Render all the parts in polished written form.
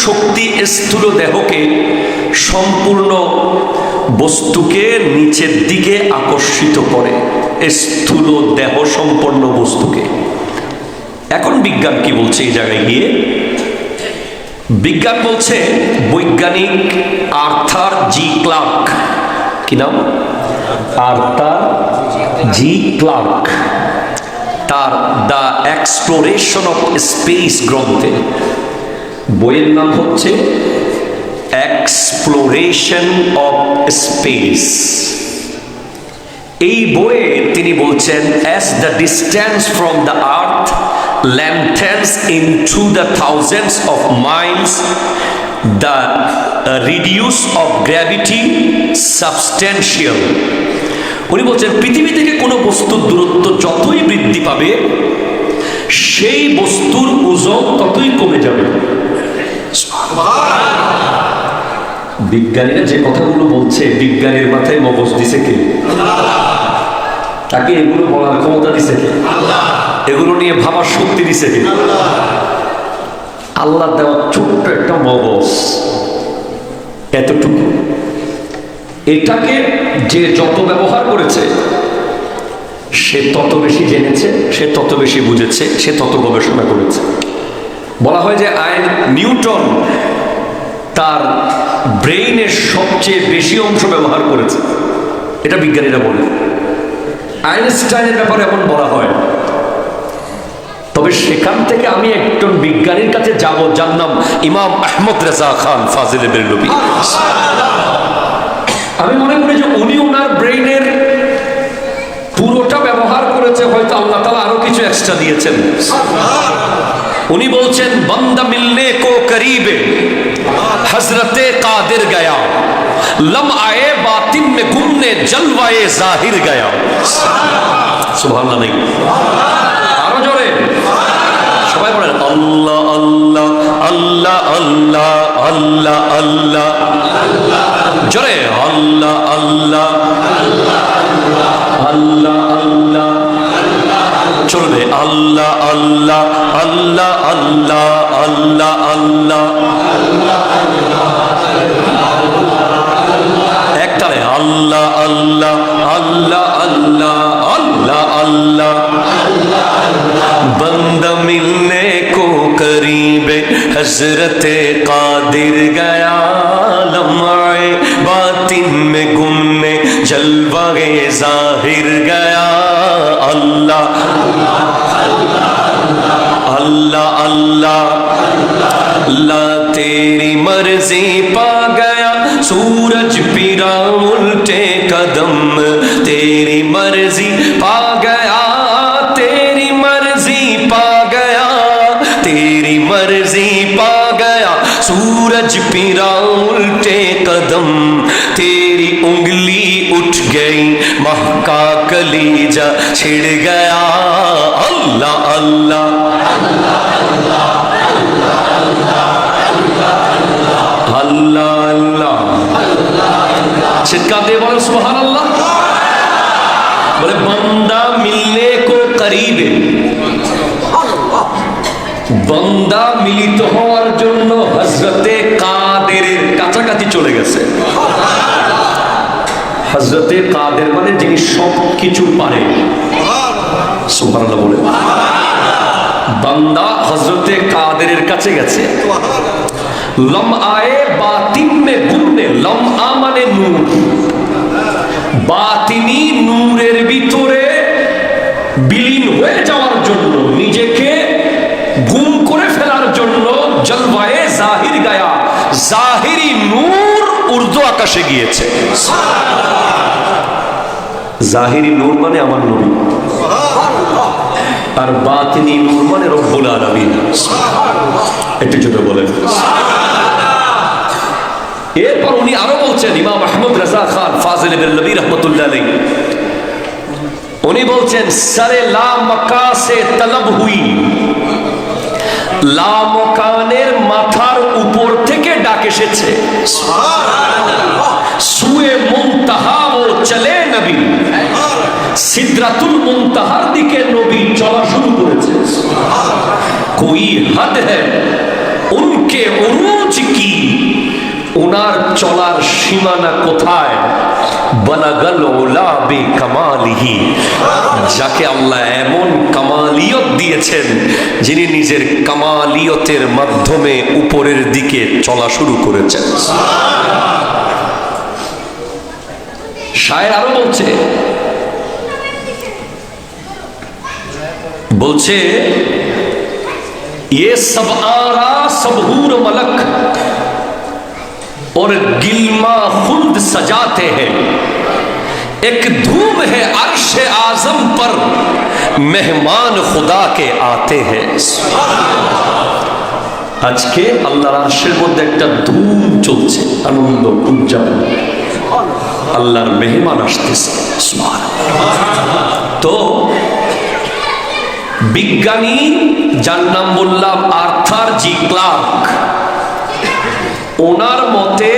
শক্তি স্থূল দেহকে সম্পূর্ণ বস্তুকে নিচের দিকে আকর্ষিত করে, স্থূল দেহ সম্পন্ন বস্তুকে। এখন বিজ্ঞান কি বলছে এই জায়গায় গিয়ে? বিজ্ঞান বলছে, বৈজ্ঞানিক আর্থার জি ক্লার্ক, কি নাম? আর্থার জি ক্লার্ক, তার দ্য এক্সপ্লোরেশন অফ স্পেস গ্রন্থে, বইয়ের নাম হচ্ছে এক্সপ্লোরেশন অফ স্পেস। এই বইয়ে তিনি বলছেন, as the distance from the earth lengthens into the thousands of miles, the radius of gravity substantial. উনি বলছেন, পৃথিবী থেকে কোনো বস্তুর দূরত্ব যতই বৃদ্ধি পাবে, সেই বস্তুর ওজন ততই কমে যাবে। বিজ্ঞানীরা যে কথাগুলো বলছে, বিজ্ঞানীর মাথায় মগজ দিছে কে? তাকে এগুলো বলার ক্ষমতা দিছে কে? এগুলো নিয়ে ভাবার শক্তি দিছে কে? আল্লাহ দেওয়া ছোট্ট একটা মগজ, এতটুকু। এটাকে যে যত ব্যবহার করেছে, সে তত বেশি জেনেছে, সে তত বেশি বুঝেছে, সে তত গবেষণা করেছে। বলা হয় যে নিউটন তার ব্রেইনের সবচেয়ে বেশি অংশ ব্যবহার করেছে, এটা বিজ্ঞানীরা বলে। আইনস্টাইনের ব্যাপারে এমন বলা হয়। তবে সেখান থেকে আমি একজন বিজ্ঞানীর কাছে যাব, যার নাম ইমাম আহমদ রেজা খান ফাজিল বেরলভী। আমি মনে করি যে উনি ওনার ব্রেইনের পুরোটা ব্যবহার করেছে, হয়তো আল্লাহ তাআলা আরো কিছু এক্সট্রা দিয়েছেন। উনি বলছেন, বান্দা মিলনে কো করিবে হযরতে কাদের গয়া, লমআয়ে বাতিন মে গুমনে জলওয়ায়ে জাহির গয়া। সুবহানাল্লাহ নাই? আরো জোরে সবাই বলেন, আল্লাহ আল্লাহ আল্লাহ আল্লাহ আল্লাহ আল্লাহ, জোরে আল্লাহ আল্লাহ আল্লাহ আল্লাহ, চলবে আল্লাহ আল্লাহ আল্লাহ আল্লাহ আল্লাহ আল্লাহ, একটারে আল্লাহ আল্লাহ আল্লাহ আল্লাহ আল্লাহ আল্লাহ। बंदा मिलने को करीबे हजरते कादिर गया, लम्हाए बातिन में गुमने जलवाए जाहिर गया। अल्लाह अल्लाह अल्लाह अल्लाह, तेरी मर्जी पा गया सूरज पीरा उल्टे कदम, तेरी मर्जी पा गया, तेरी मर्जी पा गया, तेरी मर्जी पा गया सूरज पीरा उल्टे कदम, तेरी उंगली उठ गई महका कलीजा छिड़ गया। अल्लाह अल्लाह अल्लाह अल्लाह, चिৎকার দিয়ে বলো সুবহানাল্লাহ। বলে, বান্দা মিলনে কো করিবে, বান্দা মিলিত হওয়ার জন্য হযরতে কাদেরের কাছাকাছি চলে গেছে। হযরতে কাদের মানে যিনি সব কিছু পারে। সুবহানাল্লাহ বলে, বান্দা হযরতে কাদেরের কাছে গেছে। লমআয়ে বাতিন মে গুমনে, লমআ মানে নূর, বাতিনি নূরের ভিতরে বিলীন হয়ে যাওয়ার জন্য, নিজেকে গুম করে ফেলার জন্য, জলওয়ায়ে জাহির গায়া, জাহিরি নূর উর্দু আকাশে গিয়েছে। জাহিরি নূর মানে আমার নবী, আর বাতিনি নূর মানে রব্বুল আলামিন। একটু জন্য বলেন। এরপর উনি আরো বলছেন, ইমাম আহমদ রেজা খান ফাজিল বেরলভী রহমতুল্লাহ আলাইহি, উনি বলছেন, সরে লা মকা সে তলব হুই, লা মকানের মাথার উপর থেকে ডাক এসেছে। সুয়ে মুনতাহা ও চলে নবী, সিদরাতুল মুনতাহার দিকে নবী চলা শুরু করেছে। কোই হদ হ্যায় উনকে উরুজ ওনার চলার সীমানা কোথায়? বালাগাল উলা বিকামালিহি, যাকে আল্লাহ এমন কামালিয়ত দিয়েছেন, যিনি নিজের কামালিয়তের মাধ্যমে উপরের দিকে চলা শুরু করেছেন। শায়ের আরো বলছে ये सब आरा सब हूर मलक और गिलमा खुल्द सजाते हैं, एक धूम है अर्श आजम पर, मेहमान खुदा के आते हैं। আজকে আল্লাহর আরশের মধ্যে একটা ধুম চলছে, আনন্দ উদযাপন, আল্লাহর মেহমান আসতেছে। তো বিজ্ঞানী যার নাম বললাম আর্থার জি ক্লার্ক, ওনার মতে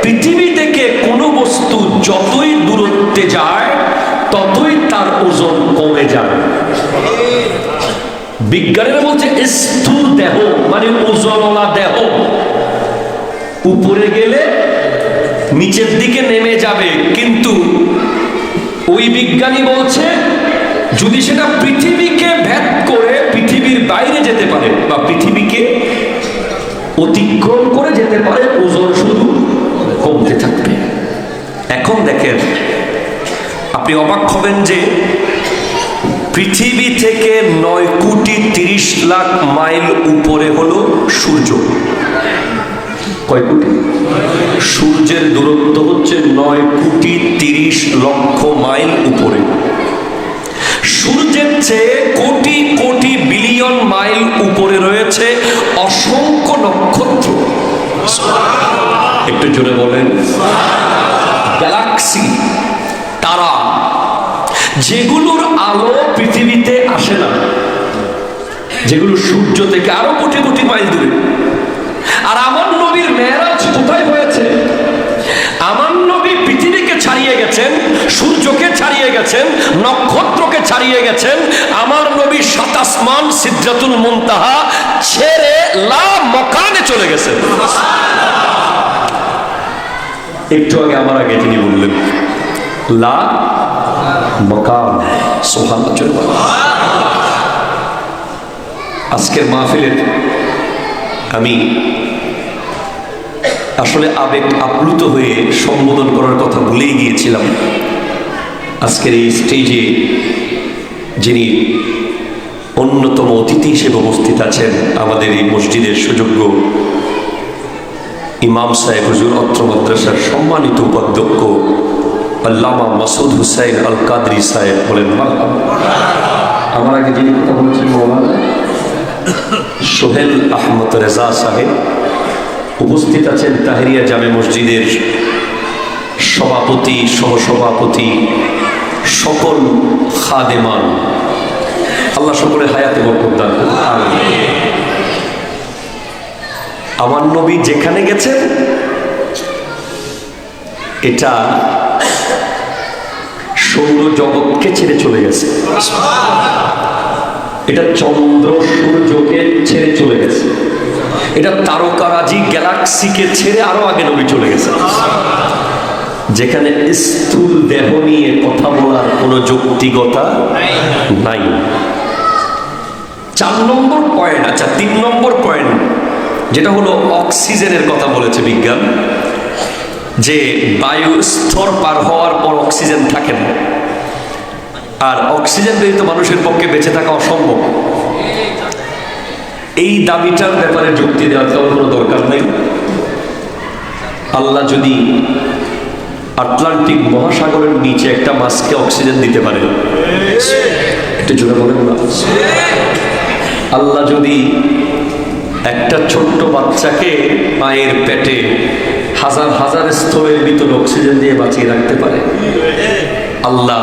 পৃথিবী থেকে কোনো বস্তু যতই দূরত্বে যায় ততই তার ওজন কমে যায়। বিজ্ঞানীরা বলছে স্থূল দেহ মানে ওজনওয়ালা দেহ উপরে গেলে নিচের দিকে নেমে যাবে, কিন্তু ওই বিজ্ঞানী বলছে যদি সেটা পৃথিবীকে ভেদ করে পৃথিবীর বাইরে যেতে পারে বা পৃথিবীকে অতিক্রম করে যেতে পারে, ওজন শুধু কমতে থাকবে। এখন দেখেন, আপনি অবাক হবেন যে পৃথিবী থেকে 9,30,00,000 মাইল উপরে হলো সূর্য। কয় কোটি? সূর্যের দূরত্ব হচ্ছে 9,30,00,000 মাইল উপরে। সূর্যের চেয়ে কোটি কোটি বিলিয়ন মাইল উপরে রয়েছে অসংখ্য নক্ষত্র। একটু জোরে বলেন। গ্যালাক্সি, তারা, যেগুলোর আলো পৃথিবীতে আসে না, যেগুলো সূর্য থেকে আরো কোটি কোটি মাইল দূরে। আর আমার নবীর মেরাজ কোথায় হয়েছে? আমার নবী পৃথিবীকে ছাড়িয়ে গেছেন, সূর্যকে ছাড়িয়ে গেছেন, নক্ষত্রকে ছাড়িয়ে গেছেন। আমার নবী 7 আসমান সিদরাতুল মুনতাহা ছেড়ে লা মকানে চলে গেছেন। একটু আগে তিনি বললেন লা মকান। সুবহানাল্লাহ। আজকের মাহফিলের আমি আসলে আবেগ আপ্লুত হয়ে সম্বোধন করার কথা ভুলেই গিয়েছিলাম। আজকের এই স্টেজে যিনি অন্যতম অতিথি হিসেবে উপস্থিত আছেন, আমাদের এই মসজিদের সুযোগ্য ইমাম সাহেব হুজুর অত্র মাদ্রাসার সম্মানিত উপাধ্যক্ষ আল্লামা মাসুদ হুসাইন আল কাদরি সাহেব, বলেন আমার আগে যিনি কথা বলেছেন মৌলানা সোহেল আহমদ রেজা সাহেব, উপস্থিত আছেন তাহেরিয়া জামে মসজিদের সভাপতি, সহসভাপতি, সকল খাদেমান, আল্লাহ সকলে হায়াতে বরকত দান করুন। আমার নবী যেখানে গেছেন এটা সৌর জগৎকে ছেড়ে চলে গেছে, এটা চন্দ্র সূর্যকে ছেড়ে চলে গেছে, এটা তারকারাজি গ্যালাক্সিকে ছেড়ে আরো আগে নবী চলে গেছে, যেখানে স্থূল দেহ নিয়ে কথা বলার কোনো যৌক্তিকতা নাই। 4 নম্বর পয়েন্ট, আচ্ছা 3 নম্বর পয়েন্ট যেটা হলো অক্সিজেনের কথা বলেছে বিজ্ঞান, যে বায়ু স্তর পার হওয়ার পর অক্সিজেন থাকে না, আর অক্সিজেন ব্যতীত মানুষের পক্ষে বেঁচে থাকা অসম্ভব। এই দাবিটার ব্যাপারে যুক্তি দেওয়ার কোনো দরকার নেই। আল্লাহ যদি আটলান্টিক মহাসাগরের নিচে একটা মাছকে অক্সিজেন দিতে পারে, একটু জোরে বলেন না। আল্লাহ যদি একটা ছোট্ট বাচ্চাকে মায়ের পেটে হাজার হাজার স্তরের ভিতরে অক্সিজেন দিয়ে বাঁচিয়ে রাখতে পারে, আল্লাহ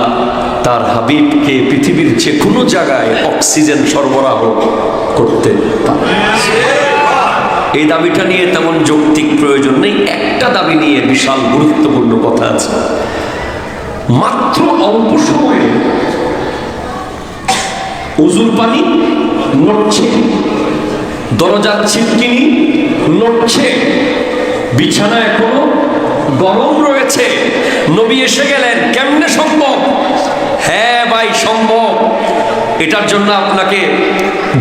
তার হাবিবকে পৃথিবীর যে কোনো জায়গায় অক্সিজেন সরবরাহ করতে পারে। এই দাবিটা নিয়ে তেমন যৌক্তিক প্রয়োজন নেই। একটা দাবি নিয়ে বিশাল গুরুত্বপূর্ণ কথা আছে। মাত্র অল্প সময়ে উজুর পানি নড়ছে, দরজার ছিটকিনি নড়ছে, বিছানা এখনো গরম রয়েছে। নবী এসে গেলেন, কেমনে সম্ভব? হ্যাঁ ভাই সম্ভব। এটার জন্য আপনাকে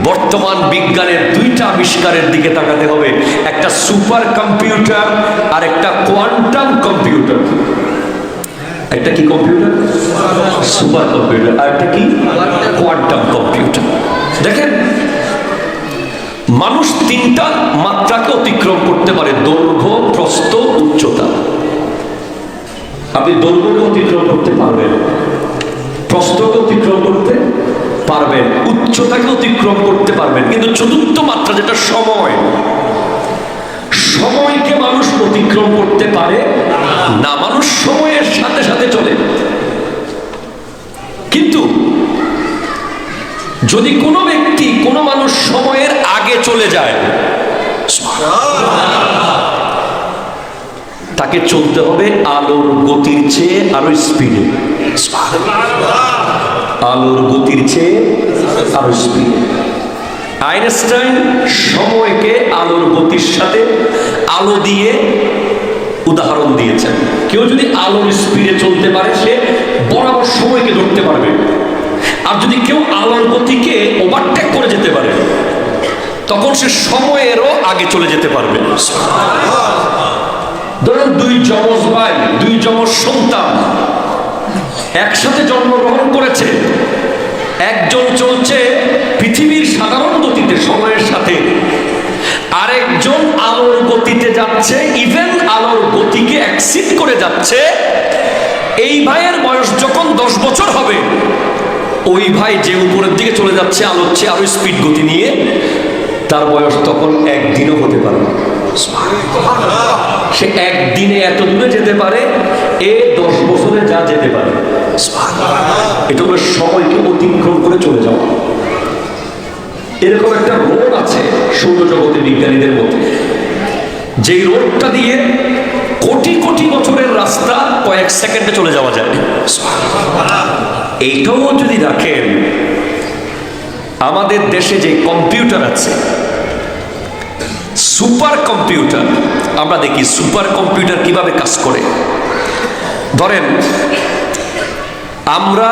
বর্তমান বিজ্ঞানের দুইটা আবিষ্কারের দিকে তাকাতে হবে, একটা সুপার কম্পিউটার আর একটা কোয়ান্টাম কম্পিউটার। একটা কি কম্পিউটার? Super computer. আর একটা কি? Quantum computer. দেখেন, মানুষ তিনটা মাত্রাকে অতিক্রম করতে পারে: দৈর্ঘ্য, প্রস্থ, উচ্চতা। আপনি দৈর্ঘ্যকে অতিক্রম করতে পারবেন, প্রস্থকে অতিক্রম করতে পারবেন, উচ্চতাকে অতিক্রম করতে পারবেন, কিন্তু চতুর্থ মাত্রা যেটা সময়, সময়কে মানুষ অতিক্রম করতে পারে না। মানুষ সময়ের সাথে সাথে চলে। কিন্তু যদি কোনো ব্যক্তি, কোনো মানুষ সময়ের আগে চলে যায়, তাকে চলতে হবে আলোর গতির চেয়ে আরো স্পিডে। আলোর গতির চেয়ে আরো স্পিডে। আইনস্টাইন সময়কে আলোর গতির সাথে আলো দিয়ে উদাহরণ দিয়েছেন। কেউ যদি আলোর স্পিডে চলতে পারে, সে বরাবর সময়কে ধরতে পারবে। আর যদি কেউ আলোর গতিকে ওভারটেক করে যেতে পারে, তখন সে সময়েরও আগে চলে যেতে পারবে। ধরুন দুই যমজ ভাই, দুই যমজ সন্তান একসাথে জন্মগ্রহণ করেছে। একজন চলছে পৃথিবীর সাধারণ গতিতে সময়ের সাথে, আরেকজন আলোর গতিতে যাচ্ছে, ইভেন আলোর গতিকে এক্সিড করে যাচ্ছে। এই ভাইয়ের বয়স যখন 10 বছর হবে, ওই ভাই যে উপরের দিকে চলে যাচ্ছে আলোর চেয়ে আরো স্পিড গতি নিয়ে, তার বয়স তখন একদিনও হতে পারে না। সে একদিনে এত দূরে যেতে পারে, 10 বছরে যা যেতে পারে। এটা হলো সময়কে অতিক্রম করে চলে যাওয়া। এরকম একটা রোড আছে সৌরজগতের বিজ্ঞানীদের মধ্যে, যেই রোডটা দিয়ে কোটি কোটি বছরের রাস্তা কয়েক সেকেন্ডে চলে যাওয়া যায়। এইটাও যদি রাখেন, আমাদের দেশে যে কম্পিউটার আছে, সুপার কম্পিউটার, আমরা দেখি সুপার কম্পিউটার কিভাবে কাজ করে। ধরেন, আমরা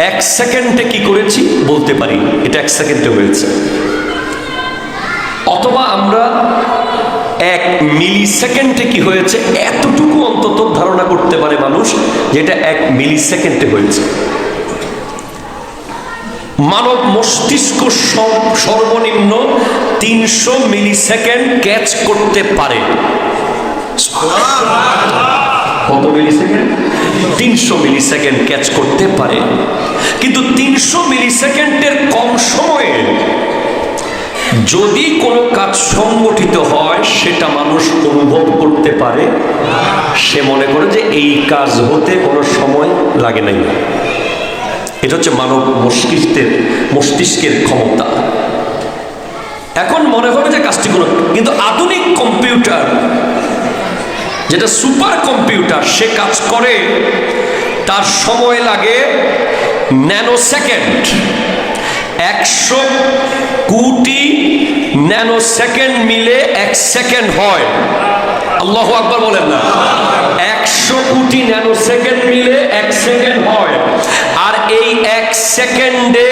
1 সেকেন্ডে কি করেছি বলতে পারি, এটা 1 সেকেন্ডে হয়েছে। অথবা আমরা 1 মিলি সেকেন্ডে কি হয়েছে, এতটুকু অন্তত ধারণা করতে পারে মানুষ, যেটা 1 মিলি সেকেন্ডে হয়েছে। মানব মস্তিষ্ক সর্বনিম্ন 300 মিলি সেকেন্ড ক্যাচ করতে পারে। কত মিলি সেকেন্ড? 300 মিলি সেকেন্ড ক্যাচ করতে পারে। কিন্তু 300 মিলি সেকেন্ডের কম সময়ে যদি কোনো কাজ সংগঠিত হয়, সেটা মানুষ অনুভব করতে পারে। সে মনে করে যে এই কাজ হতে কোনো সময় লাগে নাই। এটা হচ্ছে মানব মস্তিষ্কের ক্ষমতা। এখন মনে হবে যে কাজটি কোনো, কিন্তু আধুনিক কম্পিউটার যেটা সুপার কম্পিউটার, সে কাজ করে, তার সময় লাগে ন্যানো সেকেন্ড। 100 কোটি ন্যানো সেকেন্ড মিলে 1 সেকেন্ড হয়। আল্লাহু আকবার বলেন না। 100 কোটি ন্যানো সেকেন্ড মিলে 1 সেকেন্ড হয়। আর এই 1 সেকেন্ডে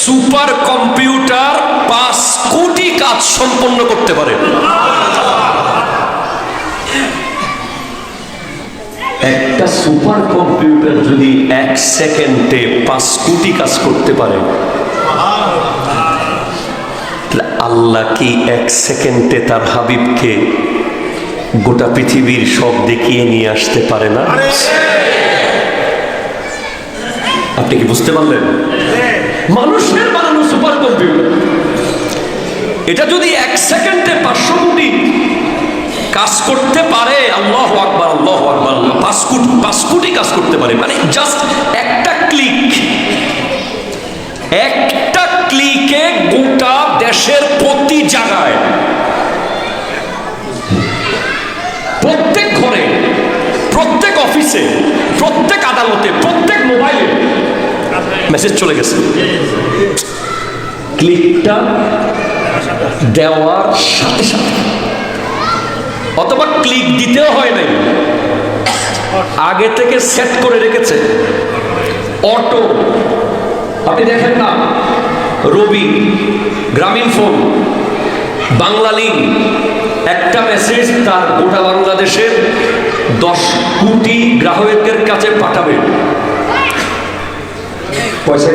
সুপার কম্পিউটার 5 কোটি কাজ সম্পন্ন করতে পারে। একটা সুপার কম্পিউটার যদি 1 সেকেন্ডে 5 কোটি কাজ করতে পারে, আল্লাহ কি 1 সেকেন্ডে তার হাবিবকে গোটা পৃথিবীর সব দেখিয়ে নিয়ে আসতে পারে না? আপনি কি বুঝতে পারলেন? মানুষের বানানো সুপার কম্পিউটার, এটা যদি 1 সেকেন্ডে 500 কোটি কাজ করতে পারে, আল্লাহু আকবার, আল্লাহু আকবার, 5 কোটি কাজ করতে পারে, মানে জাস্ট একটা ক্লিকে গোটা দেশের প্রতি জায়গায়, প্রত্যেক ঘরে, প্রত্যেক অফিসে, প্রত্যেক আদালতে, প্রত্যেক মোবাইলে মেসেজ চলে গেছে। ক্লিকটা দেওয়ার সাথে সাথে দিতেও হয় নাই, আগে থেকে সেট করে রেখেছে। অটো আপনি দেখেন না, রবি, গ্রামীণ ফোন, বাংলা লিঙ্ক, একটা মেসেজ তার গোটা বাংলাদেশের 10 কোটি গ্রাহকের কাছে পাঠাবে। পয়সা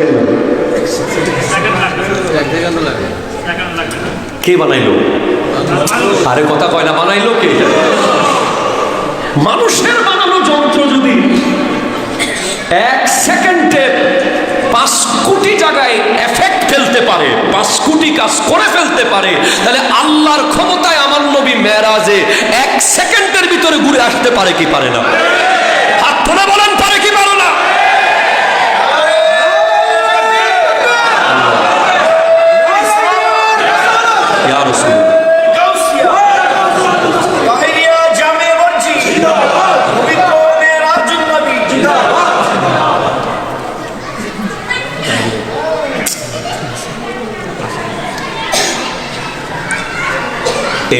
কে বানাইলো? আরে কথা কয় না, বানাইলো কে? মানুষের বানানো যন্ত্র যদি 1 সেকেন্ডে 5 কোটি জায়গায় এফেক্ট ফেলতে পারে, 5 কোটি কাজ করে ফেলতে পারে, তাহলে আল্লাহর ক্ষমতায় আমার নবী মেরাজে 1 সেকেন্ডের ভিতরে ঘুরে আসতে পারে কি পারে না? হাত তুলে বলেন, পারে কি পারে না? ইয়া রাসূলুল্লাহ,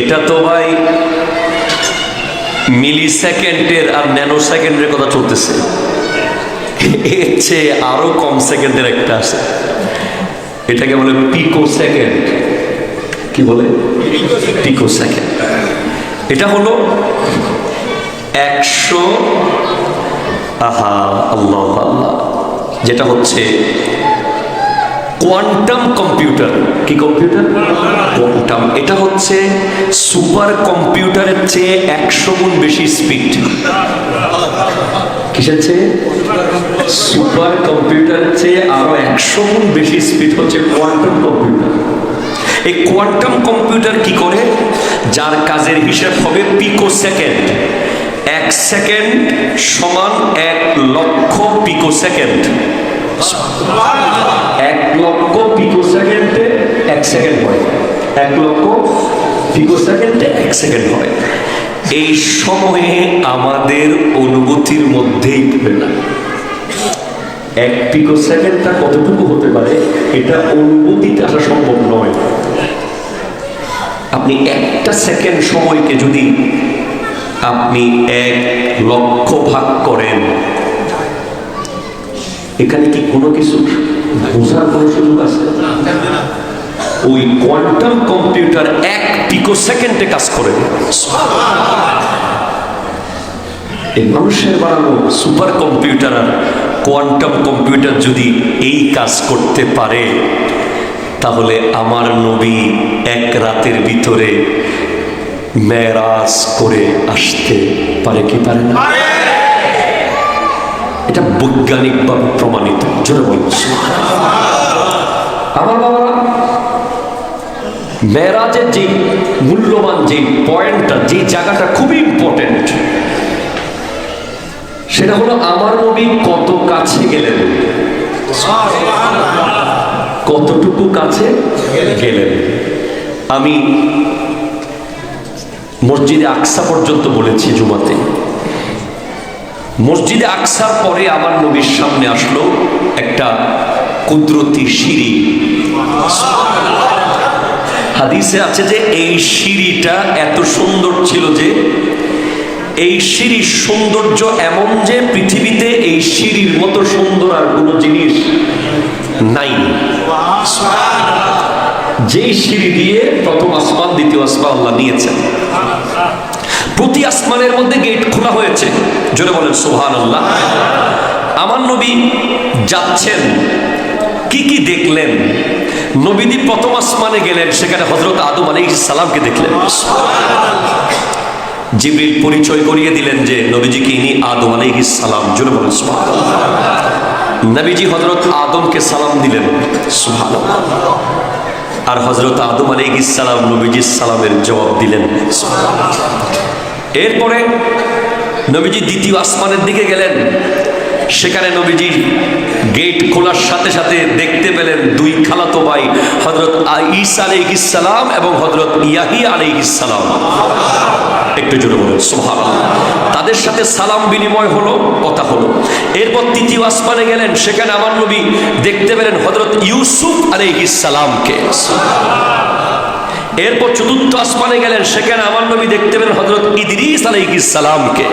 এটা তো ভাই মিলি সেকেন্ডের আর ন্যানো সেকেন্ডের কথা চলতেছে, এর চেয়ে আরো কম সেকেন্ডের একটা আছে, এটাকে বলে পিকো সেকেন্ড। কি বলে? পিকো সেকেন্ড। এটা হলো 100, আহা আল্লাহ আল্লাহ, যেটা হচ্ছে কোয়ান্টাম কম্পিউটার। কি কম্পিউটার? কোয়ান্টাম। এটা হচ্ছে সুপার কম্পিউটারের চেয়ে 100 গুণ বেশি স্পিড। কিসের চেয়ে? সুপার কম্পিউটারের চেয়ে আরো 100 গুণ বেশি স্পিড হচ্ছে কোয়ান্টাম কম্পিউটার। এই কোয়ান্টাম কম্পিউটার কি করে? যার কাজের হিসাব হবে পিকো সেকেন্ড। 1 সেকেন্ড সমান 1 লক্ষ পিকো সেকেন্ড। 1 লক্ষ পিকো সেকেন্ডে 1 সেকেন্ড হয়। 1 লক্ষ পিকো সেকেন্ডে 1 সেকেন্ড হয়। এই সময়ে আমাদের অনুভূতির মধ্যেই পড়ে না। 1 পিকো সেকেন্ডটা কতটুকু হতে পারে এটা অনুভূতিতে আসা সম্ভব নয়। আপনি একটা সেকেন্ড সময়কে যদি আপনি 1 লক্ষ ভাগ করেন, এখানে কি কোনো কিছু বোঝার কোনো সুযোগ আছে? ওই কোয়ান্টাম কম্পিউটার 1 পিকো সেকেন্ডে কাজ করে। এই মানুষের বানানো সুপার কম্পিউটার আর কোয়ান্টাম কম্পিউটার যদি এই কাজ করতে পারে, তাহলে আমার নবী 1 রাতের ভিতরে মেরাজ করে আসতে পারে কি পারে না? এটা বৈজ্ঞানিকভাবে প্রমাণিত। জোরে বলছি আমার বাবারা, মেরাজের যে মূল্যবান যে পয়েন্টটা, যে জায়গাটা খুবই ইম্পর্টেন্ট, সেটা হলো আমার নবী কত কাছে গেলেন, কতটুকু কাছে গেলেন। আমি মসজিদে আকসা পর্যন্ত বলেছি জুমাতে। মসজিদে আকসার পরে আমার নবীর সামনে আসলো একটা কুদরতি সিঁড়ি। হাদিসে আছে যে এই সিঁড়িটা এত সুন্দর ছিল যে এই সিঁড়ির সৌন্দর্য এমন যে পৃথিবীতে এই সিঁড়ির মতো সুন্দর আর কোনো জিনিস নাই। যেই সিঁড়ি দিয়ে প্রথম আসমান দ্বিতীয় আসমান আল্লাহ নিয়েছেন, প্রতি আসমানের মধ্যে গেট খোলা হয়েছে। জোরে বলেন সুবহানাল্লাহ। আমার নবী যাচ্ছেন, কি কি দেখলেন? নবীজি প্রথম আসমানে গেলেন, সেখানে হযরত আদম আলাইহিস সালামকে দেখলেন। জিবরিল পরিচয় করিয়ে দিলেন যে নবীজি কি ইনি আদম আলাইহিস সালাম। জোরে বলেন সুবহানাল্লাহ। নবীজি হযরত আদমকে সালাম দিলেন, সুবহানাল্লাহ। আর হযরত আদম আলাইহিস সালাম নবীজির সালামের জবাব দিলেন, সুবহানাল্লাহ। এরপরে নবীজি দ্বিতীয় আসমানের দিকে গেলেন, সেখানে নবীজি গেট খোলার সাথে সাথে দেখতে পেলেন 2 খালাতো ভাই, হযরত ঈসা আলাইহিস সালাম এবং হযরত ইয়াহিয়া আলাইহিস সালাম। একটু জোরে বলুন সুবহানাল্লাহ। তাদের সাথে সালাম বিনিময় হলো, কথা হলো। এরপর তৃতীয় আসমানে গেলেন, সেখানে আমার নবী দেখতে পেলেন হযরত ইউসুফ আলাইহিস সালামকে। এরপর চতুর্থ আসমানে গেলেন, সেখানে আমার নবী দেখতে পেলেন হযরত ইদ্রিস আলাইহিস সালামকে।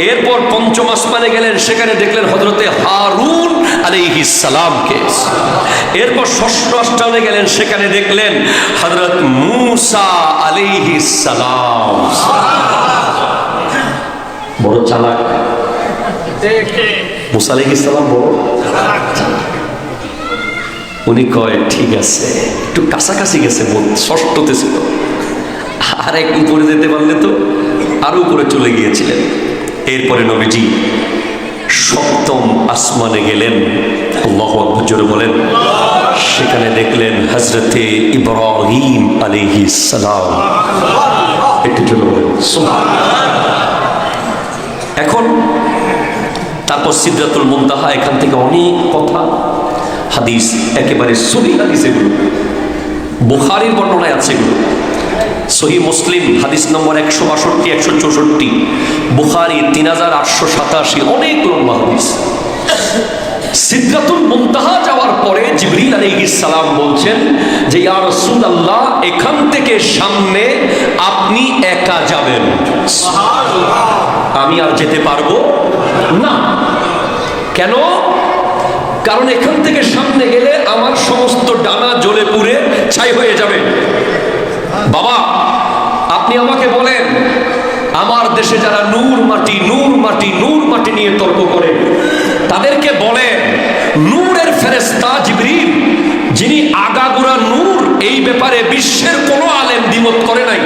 এরপর পঞ্চম আসমানে গেলেন, সেখানে দেখলেন হযরতে হারুন আলাইহিস সালামকে। এরপর ষষ্ঠ আসমানে গেলেন, সেখানে দেখলেন হযরত মূসা আলাইহিস সালাম। বড় চালাক মূসা আলাইহিস সালাম, বড়। উনি কয় ঠিক আছে, একটু কাছাকাছি গেছে, ষষ্ঠতে ছিল, আর এক উপরে যেতে পারলে তো আরো উপরে চলে গিয়েছিলেন। এরপরে নবীজি সপ্তম আসমানে গেলেন, আল্লাহু আকবার জোরে বলেন। সেখানে দেখলেন হযরতে ইব্রাহিম আলাইহিস সালাম। একটু জোরে বলেন সুবহানাল্লাহ। এখন তারপর সিদরাতুল মুনতাহা, এখান থেকে অনেক কথা, হাদিস, একেবারে সহিহ হাদিস, এগুলো বুখারীর বর্ণনায় আছে, এগুলো সহিহ মুসলিম হাদিস নম্বর 162, 164, বুখারী 3887, অনেক লম্বা হাদিস। সিদরাতুল মুনতাহা যাওয়ার পরে জিবরিল আলাইহিস সালাম বলছেন যে ইয়া রাসূলুল্লাহ, এখান থেকে সামনে আপনি একা যাবেন, আমি আর যেতে পারবো না। কেন? কারণ এখান থেকে সামনে গেলে আমার সমস্ত ডানা জ্বলে পুড়ে ছাই হয়ে যাবে। বাবা, আপনি আমাকে বলেন, আমার দেশে যারা নূর মাটি নূর মাটি নূর মাটি নিয়ে তর্ক করে, তাদেরকে বলেন নূরের ফেরেশতা জিবরিল, যিনি আগাগোড়া নূর, এই ব্যাপারে বিশ্বের কোনো আলেম দ্বিমত করে নাই।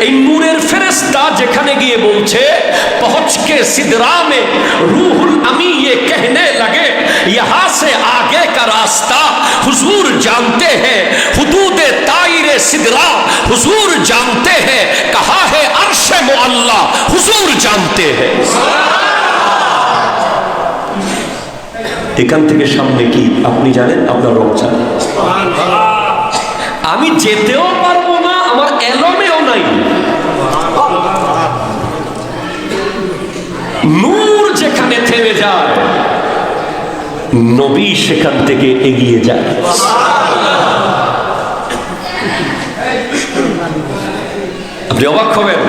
এই নূরের ফেরেশতা যেখানে গিয়ে বলছে পहुंच के सिदरा में रूहुल अमी ये कहने लगे यहाँ से आगे का रास्ता हुजूर जानते हैं, हुदूदे ताइरे सिदरा हुजूर जानते हैं, कहा है अर्श मुअल्ला हुजूर जानते हैं। এখান থেকে সামনে কি আপনি জানেন? আপনার রব জানেন। আমি যেতেও পারবো না, আমার এলমেও নাই। নূর যেখানে থেমে যায়, নবী সেখান থেকে এগিয়ে যায়। আপনি অবাক হবেন।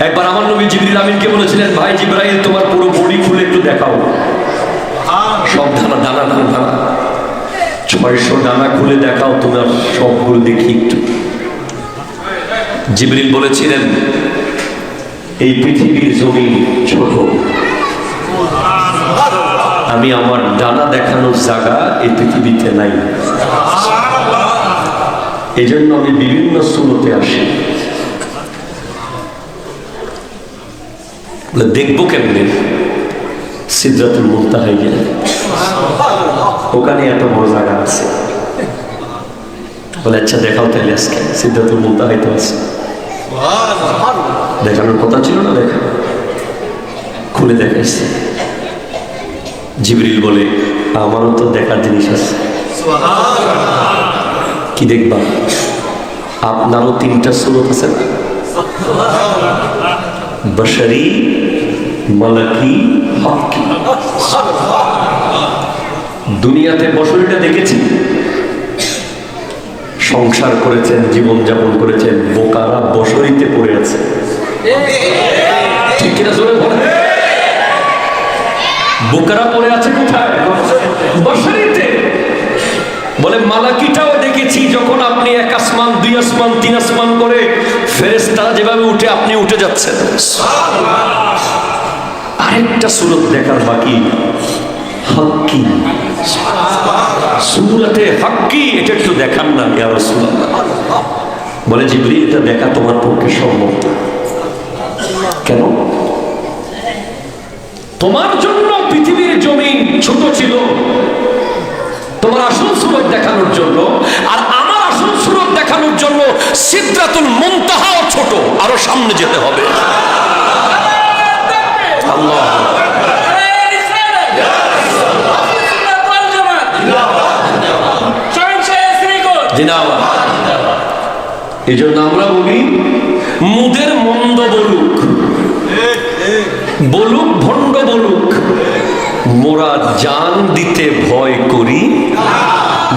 একবার আমার নবী জিবরিল আমিনকে বলেছিলেন, ভাই জিবরাইল, তোমার পুরো বডি খুলে একটু দেখাও। সব দানা দানা দানা দানা 600 ডানা খুলে দেখাও, তোমার সবগুলো দেখি একটু। জিবরিল বলেছিলেন, এই পৃথিবীর জমিন ছোট, আমি আমার ডানা দেখানোর জায়গা এই পৃথিবীতে নাই, এই জন্য আমি বিভিন্ন সুরতে আসি। দেখবো কেমনে? সিদরাতুল মুনতাহায় গেলে ওখানে এত বড় জায়গা আছে। বলে আচ্ছা দেখাও তাহলে, আজকে সিদরাতুল মুনতাহায় তো আছে, দেখানোর কথা ছিল না, দেখা খুলে দেখাইছে। জিবরিল বলে, আমারও তো দেখার জিনিস আছে। কি দেখবা? আপনারও 3টা সুরত আছে না, বশরি, মালাকি, হকি। দুনিয়াতে বশরিটা দেখেছি, সংসার করেছেন, জীবন যাপন করেছেন, বোকারা বশরিতে পড়ে আছে। ঠিক কিনা জোরে বলেন? বোকারা পড়ে আছে কোথায়? বশরিতে। বলে মালাকিটাও দেখেছি, যখন আপনি 1 আসমান 2 আসমান 3 আসমান করে ফেরেশতারা যেভাবে উঠে, আপনি উঠে যাচ্ছেন। আরেকটা সূরত দেখার বাকি, হক্কি, সূরতে হক্কি, এটা একটু দেখান না ইয়া রাসূলুল্লাহ। বলে জিবরিল, এটা দেখা তোমার পক্ষে সম্ভব না। কেন? তোমার জন্য পৃথিবীর জমিন ছোট ছিল, তোমার আসল সূরত দেখানোর জন্য, আর আমার আসল সূরত দেখানোর জন্য সিদরাতুল মুনতাহাও ছোট, আরো সামনে যেতে হবে। আল্লাহ, এই জন্য আমরা বলি, মুদের মন্দ বলুক, বলুক ভণ্ড বলুক, মোরা জান দিতে ভয় করি।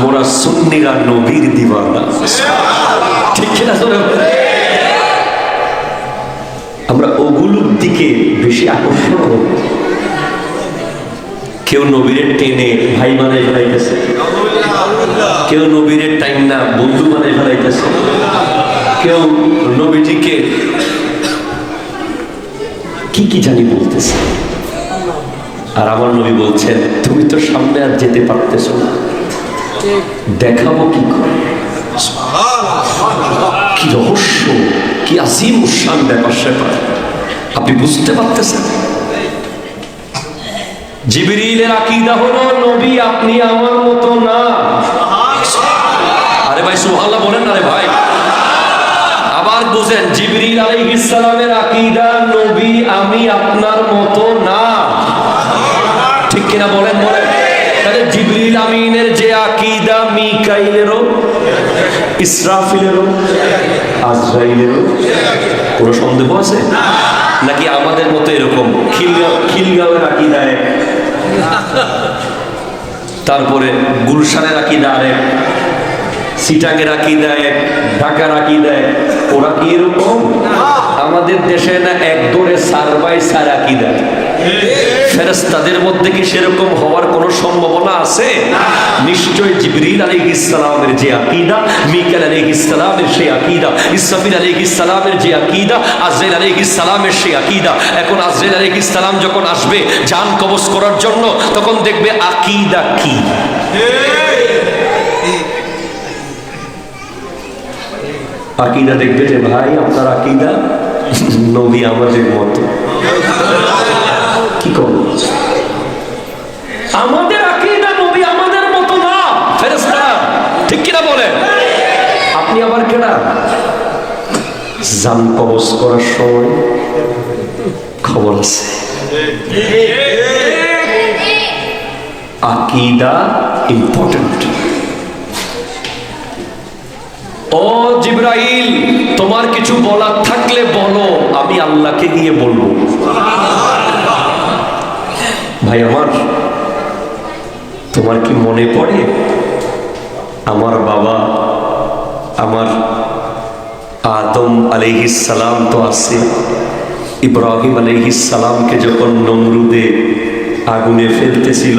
মোরা সুন্নিরা নবীর দিওয়ানা। ঠিক কিনা? আমরা ওগুলোর দিকে বেশি আকর্ষণ হব। কেউ নবীরের টেনে ভাই বানাই ফেলাইতেছে, কেউ নবীরের টাইম না বন্ধু বানাই ফেলাইতেছে, কেউ নবীজিকে কি কি জানি বলতেছে। আর আমার নবী বলছেন, তুমি তো সামনে আর যেতে পারতেছো না, দেখাবো কি করে। কি রহস্য, কি আসিম উসান ব্যাপার স্যাপার, আপনি বুঝতে পারতেছেন? জিবরিলের আকীদা হলো নবী আপনি আমার মতো না। আরে ভাই সুবহানাল্লাহ বলেন না রে ভাই। আবার বুঝেন, জিবরিল আলাইহিস সালামের আকীদা নবী আমি আপনার মতো না। ঠিক কিনা বলেন? বলেন। তাহলে জিবরিল আমিনের যে আকীদা মিকাইলেরও, ইসরাফিলেরও, আজরাইলেরও কোনো সন্দেহ আছে নাকি? আমাদের মতো এরকম খিলগাঁওয়ের আকীদা এক, তারপরে গুলশানের আকীদা আরেক, সিটাঙের আকীদা এক, ঢাকার আকীদা এক। ওরা কি এরকম? আমাদের দেশে না এক দৌড়ে সারবাই সার আকীদা। ফেরেশতাদের মধ্যে কি সেরকম হওয়ার কোনো সম্ভাবনা আছে? নিশ্চয় জিবরিল আলাইহিস সালামের যে আকীদা, মিকাইল আলাইহিস সালামের সেই আকীদা, ইসরাফিল আলাইহিস সালামের যে আকীদা, আজরাইল আলাইহিস সালামের সেই আকীদা। এখন আজরাইল আলাইহিস সালাম যখন আসবে জান কবজ করার জন্য, তখন দেখবে আকীদা কি। আকীদা দেখবে যে ভাই আপনার আকীদা নবী আমাদের মতো। কি করব? আমাদের আকীদা নবী আমাদের মতো না, ফেরেশতা। ঠিক কিনা বলেন? আপনি আবার কেনা জান কবজ করার সময় খবর আছে। আকীদা ইম্পর্টেন্ট। ও জিবরাইল, তোমার কিছু বলার থাকলে বলো, আমি আল্লাহকে গিয়ে বলবো। ভাই আমার, তোমার কি মনে পড়ে আমার বাবা, আমার আদম আলাইহিস সালাম তো আছে, ইব্রাহিম আলাইহিস সালামকে যখন নমরুদে আগুনে ফেলতেছিল,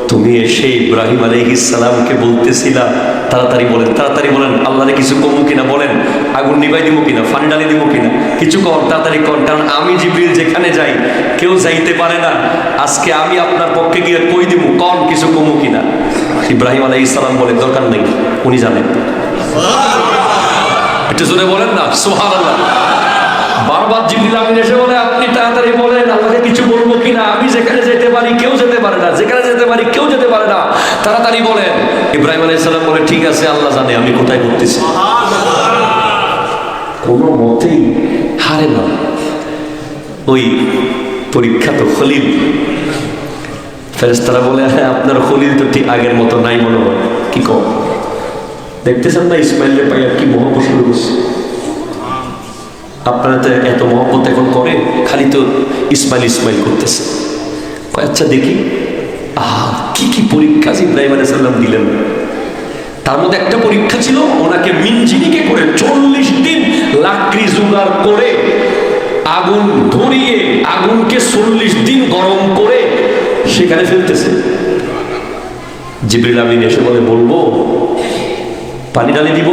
তুমি এসে ইব্রাহিম আলাইহিস সালামকে বলতেছিলা, তাড়াতাড়ি বলেন, তাড়াতাড়ি বলেন, আল্লাহরে কিছু কমু কিনা বলেন, আগুন নিভাই দিব কিনা, ফানি ডালি দিব কিনা, কিছু কর, তাড়াতাড়ি কর, কারণ আমি জিবরিল যেখানে যাই কেউ যাইতে পারে না, আজকে আমি আপনার পক্ষে গিয়ে কই দিব, কন কিছু কমু কিনা। ইব্রাহিম আলাইহিস সালাম বলে, দরকার নেই, উনি জানেন। একটু জোরে বলেন না সুবহানাল্লাহ। বারবার জিবরিল আমিন এসে বলে, আপনি তাড়াতাড়ি বলেন আল্লাহকে কিছু বলবো কিনা, আমি যেখানে যেতে পারি কেউ যেতে পারে না, যেখানে যেতে পারি কেউ যেতে পারে না, তাড়াতাড়ি বলেন। ইব্রাহিম আলাইহিস সালাম বলে, ঠিক আছে, আল্লাহ জানে আমি কোথায় করতেছি। কোনো মতেই হারে না। ওই পরীক্ষা তো খলিল, ফেরেশতারা বলে, হ্যাঁ আপনার খলিল তো ঠিক আগের মতো নাই মনে হয়। কি কম দেখতেছেন না ইসমাইলের পাইয়া কি মহব্বত শুরু করছে। আপনারা তো এত মহব্বত এখন করে, খালি তো ইসমাইল ইসমাইল করতেছে। আচ্ছা দেখি কি কি পরীক্ষা ইব্রাহিম আলাইহিস সালাম দিলেন। তার মধ্যে একটা পরীক্ষা ছিল, ওনাকে মিনজিনিকে করে 40 দিন লাকড়ি জোগাড় করে আগুন ধরিয়ে আগুনকে 40 দিন গরম করে সেখানে ফেলতেছে। জিবরিল আমিন এসে বলে, বলবো পানি ঢালি দিব,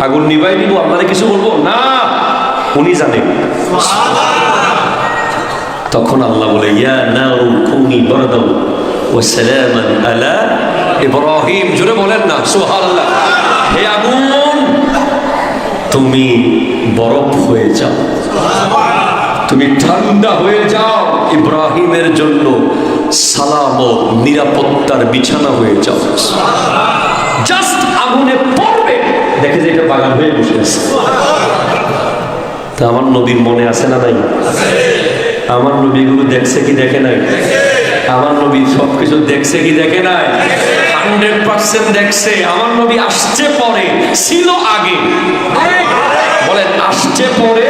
আগুন নিভাই দিব, আপনারা কিছু বলবো না, উনি জানেন। তখন আল্লাহ বলে, ইয়া নারু কুনি বারদান ওয়া সালামান আলা ইব্রাহিম। জোরে বলেন না সুবহানাল্লাহ। হে আগুন, তুমি বরফ হয়ে যাও, তুমি ঠান্ডা হয়ে যাও, ইব্রাহিমের জন্য সালাম ও নিরাপত্তার বিছানা হয়ে যাও। জাস্ট আগুনে পড়বে, দেখে যে এটা বাগান হয়ে বসে আছে। তা আমার নবীর মনে আছে না নাই? আমার নবী এগুলো দেখছে কি দেখে নাই? আমার নবী সবকিছু দেখছে কি দেখে নাই? 100% দেখছে। আমার নবী আসছে পরে, ছিল আগে। বলেন আসছে পরে,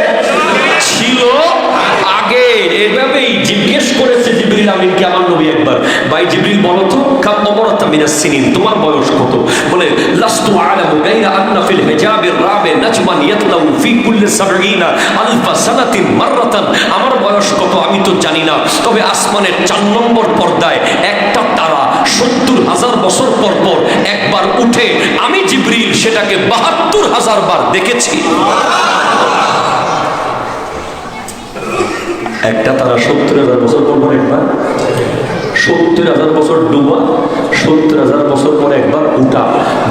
ছিল আগে। এভাবেই জিজ্ঞেস করেছে জিবরিল আমিনকে আমার নবী একবার, ভাই জিবরিল বলো তো, কাম অমরতা মিনাস সিনিন, তোমার বয়স কত? বলে লাস্তু আলামু গায়রা আন্না ফিল হিজাবির রাবি নাজমান ইয়াতলাউ ফি কুল্লি ৭০ আলফা সানাতিন মাররাতান। আমার বয়স কত আমি তো জানি না, তবে আসমানের ৪ নম্বর পর্দায় একটা তারা ৭০,০০০ বছর পর পর একবার উঠে আমি জিবরিল সেটাকে ৭২,০০০ বার দেখেছি। একটা তারা ৭০,০০০ বছর পর পর একবার, ৭০,০০০ বছর ডুবা, ৭০,০০০ বছর পর একবার উঠা।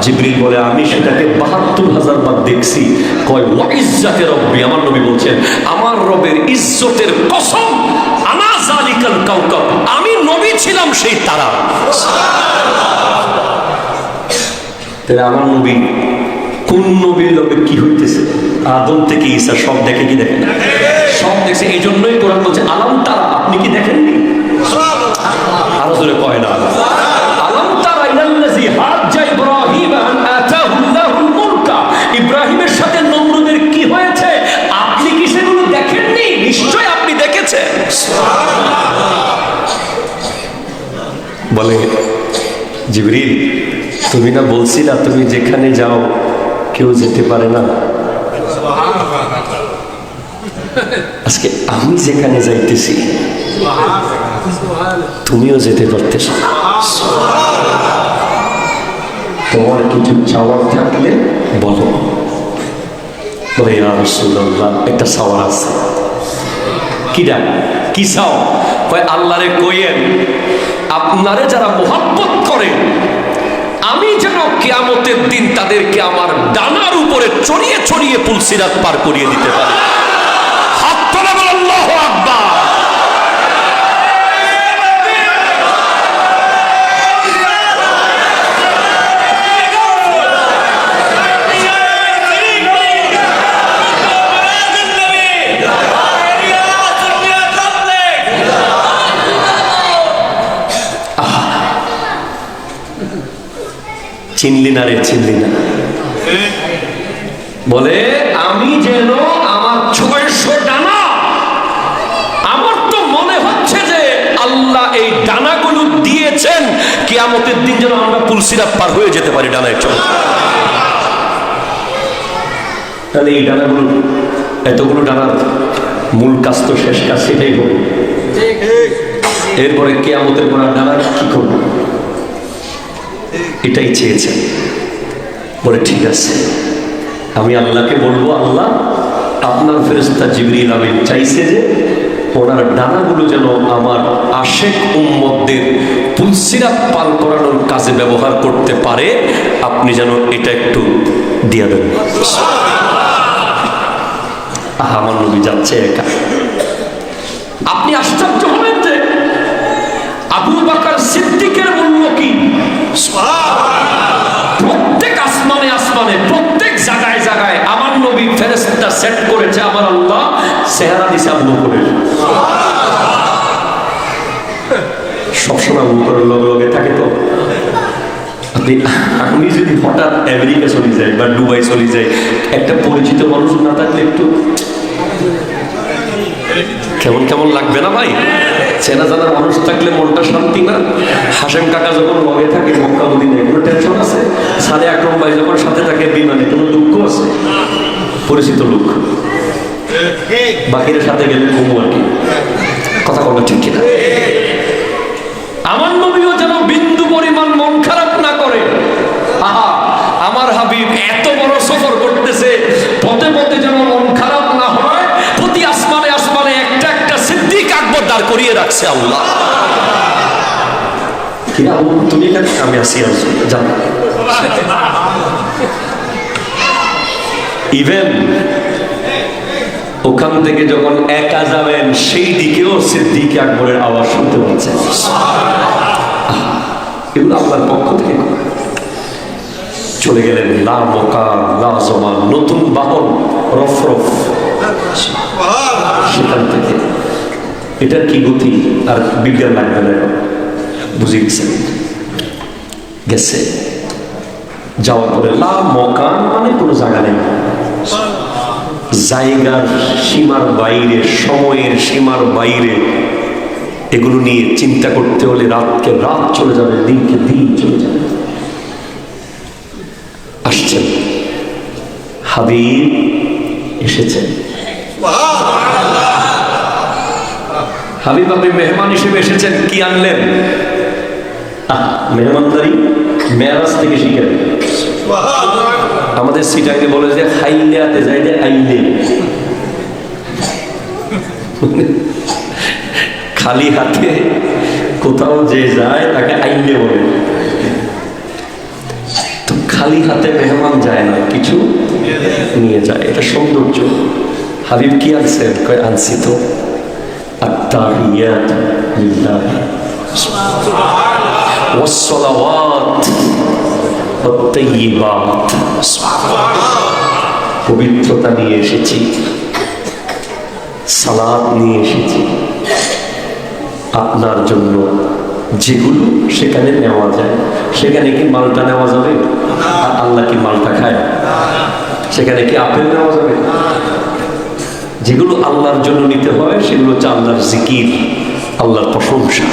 জিবরিল বলে আমি সেটাকে ৭২,০০০ বার দেখছি। কয় ওয়া ইজ্জাতে রব্বি, আমার নবী বলছেন আমার রবের ইজ্জতের কসম, আনা যালিকাল কাওকাব, আমি নবী ছিলাম সেই তারা। তাহলে আমার নবী কোন নবীর লোকে কি হইতেছে? আদম থেকে ঈসা সব দেখে কি দেখেন? সব দেখছে। এই জন্যই কোরআন বলছে আলাম তারা, আপনি কি দেখেননি? আরো জোরে কয় না আলাম তারা ইলাল্লাযী হাজ্জা ইব্রাহিম আন আতাহুল্লাহুল মুলকা, ইব্রাহিমের সাথে নমরুদের কি হয়েছে আপনি কি সেগুলো দেখেননি? নিশ্চয় আপনি দেখেছেন। বলে জিবরিল তুমি না বলছিলা তুমি যেখানে যাও কেউ যেতে পারে না, আজকে আমি যেখানে যাইতেছি তুমিও যেতে পারতেছ। তোমার কিছু চাওয়ার থাকলে বলো। বলে ইয়া রাসূলুল্লাহ একটা চাওয়ার আছে। কিডা কি চাও? কয় আল্লাহরে কইয়েন আপনারে যারা মুহাব্বত করে আমি যেন কিয়ামতের দিন তাদেরকে আমার ডানার উপরে চড়িয়ে চড়িয়ে পুলসিরাত পার করিয়ে দিতে পারি। হাত তোলা বল আল্লাহু আকবার। চিনলি না রে, চিনলি না। বলে আমি যেন আমার ৬০০ ডানা, আমার তো মনে হচ্ছে যে আল্লাহ এই ডানাগুলো দিয়েছেন কিয়ামতের দিন যেন আমরা পুলসিরাত পার হয়ে যেতে পারি ডানায় চলে। তাহলে এই ডানাগুলো, এতগুলো ডানার মূল কাজ তো শেষ কাজ সেটাই হবে। এরপরে কিয়ামতের পর ডানা কি করবো? এটাই চেয়েছেন। বলে ঠিক আছে, আমি আল্লাহকে বলবো আল্লাহ আপনার ফেরেশতা জিবরিল আমিন চাইছে যে ওনার ডানাগুলো যেন আমার আশেক উম্মতদের পুলসিরাত পার করানোর কাজে ব্যবহার করতে পারে, আপনি যেন এটা একটু দিয়ে দেন। আমার নবী যাচ্ছে একা। আপনি আশ্চর্য হবেন যে আবু বকর সিদ্দিকের মূল্য কি? প্রত্যেক আসমানে আসমানে প্রত্যেক জায়গায় জায়গায় আমার নবী ফেরেশতা সেট করেছে, আমার আল্লাহ চেহারা দিছে আবু বকরের। সবসময় আবু বকরের লগে লগে থাকে। তো আপনি যদি হঠাৎ আমেরিকা চলে যায় বা দুবাই চলে যায়, একটা পরিচিত মানুষ না থাকলে একটু কেমন কেমন লাগবে না ভাই? চেনা জানা মানুষ থাকলে মনটা শান্তি না? হাশেম কাকা যখন লগে থাকে মক্কা মদিনায় কোনো টেনশন আছে? সালে আকরম ভাই যখন সাথে থাকে বিমানে কোনো দুঃখ আছে? পরিচিত লোক, বাকিদের সাথে গেলে ঘুমো আর কি। কথা বলা ঠিক কিনা? আমার নবীও যেন বিন্দু পরিমাণ মন খারাপ না করে। আহা আমার হাবিব এত বড় সফর করতেছে, পথে পথে যেন মন খারাপ না হয়। প্রতি আসমানে আসমানে একটা একটা সিদ্দিক আকবর দাঁড় করিয়ে রাখছে আল্লাহ। কিনা তুমি এখানে, আমি আসি জানো। ইভেন ওখান থেকে যখন একা যাবেন সেই দিকেও সিদ্দিক আকবরের আওয়াজ শুনতে পাচ্ছেন। এগুলো আল্লাহর পক্ষ থেকে চলে গেলেন। লা মকান লা জমান, নতুন বাহন রফরফ, সেখান থেকে এটার কি গতি আর বিজ্ঞান লাগবে না, বুঝে গেছেন। গেছে যাওয়ার পরে লা মকান মানে কোনো জায়গা নেই, জায়গার সীমার বাইরে, সময়ের সীমার বাইরে এগুলো নিয়ে চিন্তা করতে হলে রাতকে রাত চলে যাবে, দিনকে দিন চলে যাবে। আসছেন হাবিব, এসেছেন হাবিব, আপনি মেহমান হিসেবে এসেছেন, কি আনলেন? মেহমানদারি মেরাজ থেকে শিখেন। আমাদের সিটাকে বলে যে হাইলে যাইলে আইলে, খালি হাতে কোথাও যে যায় তাকে আইলে বলে। তো খালি হাতে মেহমান যায় না, কিছু নিয়ে যায়, এটা সৌন্দর্য। হাবিব কি আনছেন? কয় আনছি তো আত্তাহিয়াত লিল্লাহ ওয়াসসালাওয়াত ওয়াত-তাইয়্যিবাত, পবিত্রতা নিয়ে এসেছি, সালাত নিয়ে এসেছি আপনার জন্য। যেগুলো সেখানে নেওয়া যায়, সেখানে কি মালটা নেওয়া যাবে? আর আল্লাহ কি মালটা খায়? সেখানে কি আপেল নেওয়া যাবে? যেগুলো আল্লাহর জন্য নিতে হয় সেগুলো হচ্ছে আল্লাহর জিকির, আল্লাহর প্রশংসা।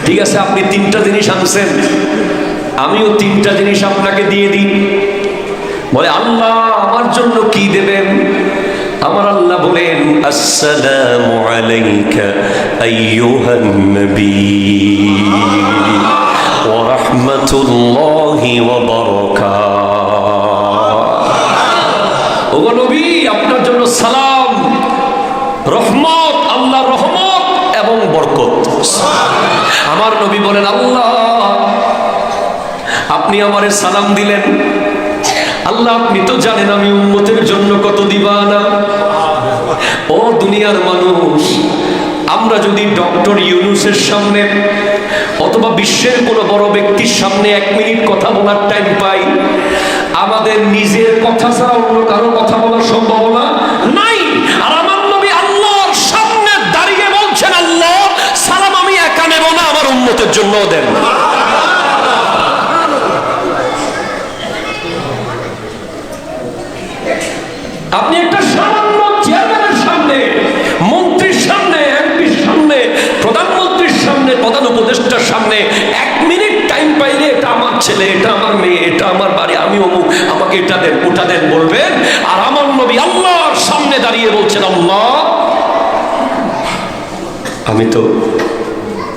ঠিক আছে, আপনি তিনটা জিনিস আনছেন, আমিও তিনটা জিনিস আপনাকে দিয়ে দিই। বলে আল্লাহ আমার জন্য কি দেবেন? আমার আল্লাহ বলেন আসসালামু আলাইকা আইয়ুহান নবী ওয়া রাহমাতুল্লাহি ওয়া বারাকাতুহু। ওগো নবী, আপনার জন্য সালাম, রহমত, আল্লাহর রহমত এবং বরকত। আমার নবী বলেন আল্লাহ আপনি আমারে সালাম দিলেন, আল্লাহ আপনি তো জানেন আমি উম্মতের জন্য কত দিবানা। ও দুনিয়ার মানুষ, আমরা যদি ডক্টর ইউনূসের সামনে অথবা বিশ্বের কোনো বড় ব্যক্তির সামনে 1 মিনিট কথা বলার টাইম পাই, আমাদের নিজের কথা ছাড়া অন্য কারো কথা বলার সম্ভাবনা নাই। আর আমার নবী আল্লাহর সামনে দাঁড়িয়ে বলছেন আল্লাহ সালাম আমি একা নেব না, আমার উম্মতের জন্য দেন। আপনি একটা সামান্য চেয়ারম্যানের সামনে, মন্ত্রীর সামনে, এমপির সামনে, প্রধানমন্ত্রীর সামনে, প্রধান উপদেষ্টার সামনে 1 মিনিট টাইম পাইলে এটা আমার ছেলে, এটা আমার মেয়ে, এটা আমার বাড়ি, আমি অমুক, আমাকে এটা দেন ওটা দেন বলবেন। আর আমার নবী আল্লাহর সামনে দাঁড়িয়ে বলছেন আল্লাহ আমি তো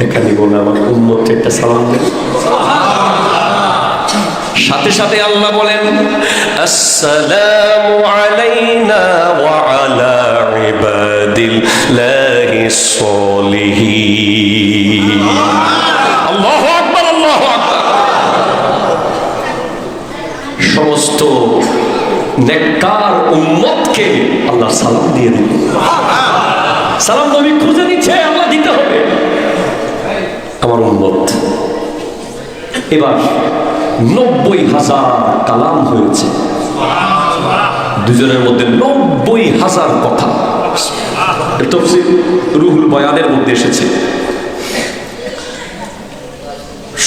এখানে বলে আমার উম্মতকে একটা সালাম দেন। সাথে সাথে আল্লাহ বলেন আসসালামু আলাইনা ওয়া আলা ইবাদিল্লাহিস সলিহিন। আল্লাহু আকবার, আল্লাহু আকবার। সমস্ত নেককার উম্মতকে আল্লাহ সালাম দিয়ে দিল। সালাম নবী খুঁজে নিচ্ছে, আল্লাহ দিতে হবে আমার উম্মত। এবার 90,000 কালাম হয়েছে, দুজনের মধ্যে 90,000 কথা। তাফসীর রুহুল বয়ানের মধ্যে এসেছে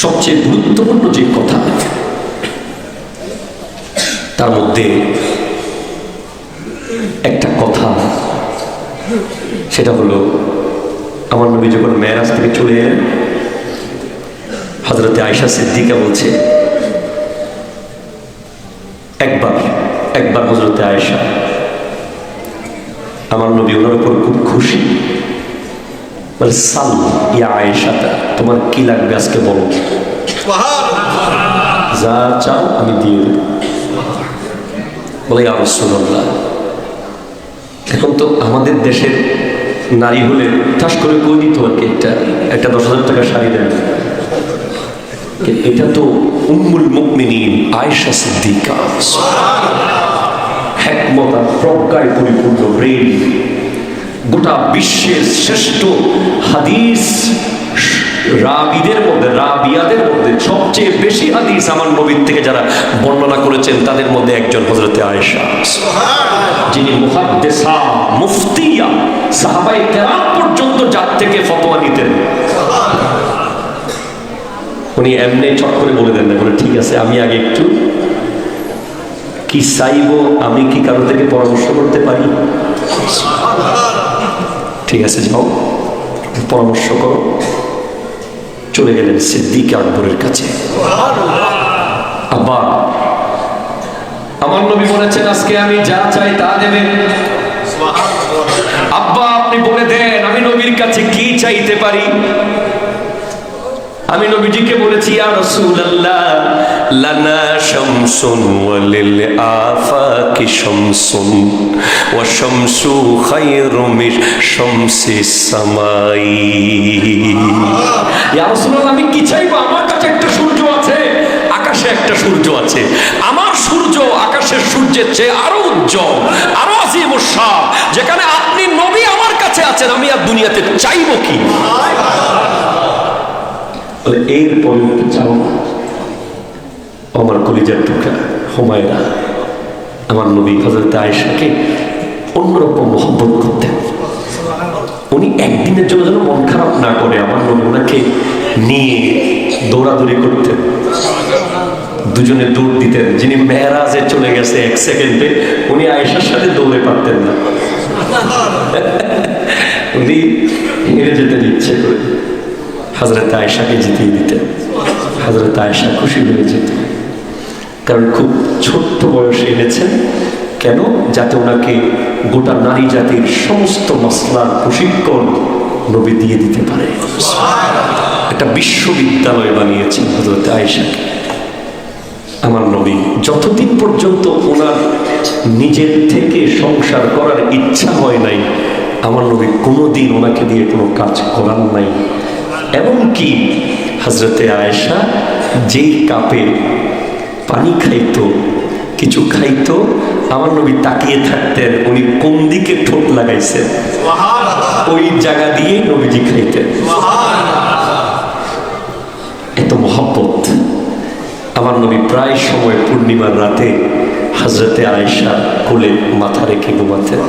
সবচেয়ে গুরুত্বপূর্ণ যে কথা, তার মধ্যে একটা কথা, সেটা হলো আমার নবী যখন মেরাজ থেকে চলে এলেন, হযরত আয়েশা সিদ্দিকা বলছে একবার হযরত আয়েশা, আমার নবী ওনার উপর খুব খুশি, বলে সাল ইয়া আয়েশা, তোমার কি লাগবে আজকে বলো, যা চাও আমি দিয়ে দেব। বলে ইয়া রাসূলুল্লাহ, এখন তো আমাদের দেশের নারী হলে ঠাস করে কই দিত আর কি, একটা 10,000 টাকা শাড়ি দেন, এটা তো উম্মুল মুমিনিন আয়েশা সিদ্দিকা, হিকমত আর প্রজ্ঞায় পরিপূর্ণ ব্রেন, গোটা বিশ্বের শ্রেষ্ঠ হাদিস রাবিদের মধ্যে, রাবিয়াদের মধ্যে সবচেয়ে বেশি হাদিস আমার নবীর থেকে যারা বর্ণনা করেছেন তাদের মধ্যে একজন হযরতে আয়েশা, যিনি মুহাদ্দিসা, মুফতিয়া, সাহাবায়ে কেরাম পর্যন্ত যার থেকে ফতোয়া নিতেন। উনি এমনি চট করে বলে দেন না, বলে ঠিক আছে আমি আগে একটু কি চাইবো, আমি কি কারো থেকে পরামর্শ করতে পারি? ঠিক আছে যাও, পরামর্শ করো। চলে গেলেন সিদ্দিক আকবরের কাছে। আব্বা, আমার নবী বলেছেন আজকে আমি যা চাই তা দেবেন। আব্বা আপনি বলে দেন আমি নবীর কাছে কি চাইতে পারি। আমি নবীজিকে বলেছি, ইয়া রাসূলুল্লাহ, লানা শামসুন ওয়ালিল আফাকি শামসুন ওয়া শামসু খায়রু মিন শামসিস সামাই। ইয়া রাসূলুল্লাহ, আমি কি চাইবো? আমার কাছে একটা সূর্য আছে, আকাশে একটা সূর্য আছে। আমার সূর্য আকাশের সূর্যের চেয়ে আরো উজ্জ্বল, আরো আজিম শান। যেখানে আপনি নবী আমার কাছে আছেন, আমি আর দুনিয়াতে চাইবো কি? এরপরে চাও আমার কলিজার টুকরা হুমায়রা, আমার নবী হযরত আয়েশাকে অন্যরকম মহব্বত করতেন। উনি একদিনের জন্য যেন মন খারাপ না করে, আমার নবী ওনাকে নিয়ে দৌড়াদৌড়ি করতেন, দুজনে দৌড় দিতেন। যিনি মেহরাজে চলে গেছে 1 সেকেন্ডে, উনি আয়েশার সাথে দৌড়ে পারতেন না, উনি হেরে যেতেন ইচ্ছে করে। হযরত আয়েশাকে জিতিয়ে দিতেন। হযরত আয়েশা খুশি হয়ে যেত, কারণ খুব ছোট্ট বয়সে এনেছেন। কেন? যাতে ওনাকে গোটা নারী জাতির সমস্ত মাসলার প্রশিক্ষণ নবী দিয়ে দিতে পারে। একটা বিশ্ববিদ্যালয় বানিয়েছেন হযরত আয়েশাকে। আমার নবী যতদিন পর্যন্ত ওনার নিজের থেকে সংসার করার ইচ্ছা হয় নাই, আমার নবী কোনোদিন ওনাকে দিয়ে কোনো কাজ করার নাই। এমনকি হযরতে আয়েশা যেই কাপে পানি খাইতো, কিছু খাইতো, আমার নবী তাকিয়ে থাকতেন উনি কোন দিকে ঠোঁট লাগাইছেন, ওই জায়গা দিয়ে নবীজি খাইতেন। এত মহব্বত। আমার নবী প্রায় সময় পূর্ণিমার রাতে হযরতে আয়েশা কোলে মাথা রেখে ঘুমাতেন।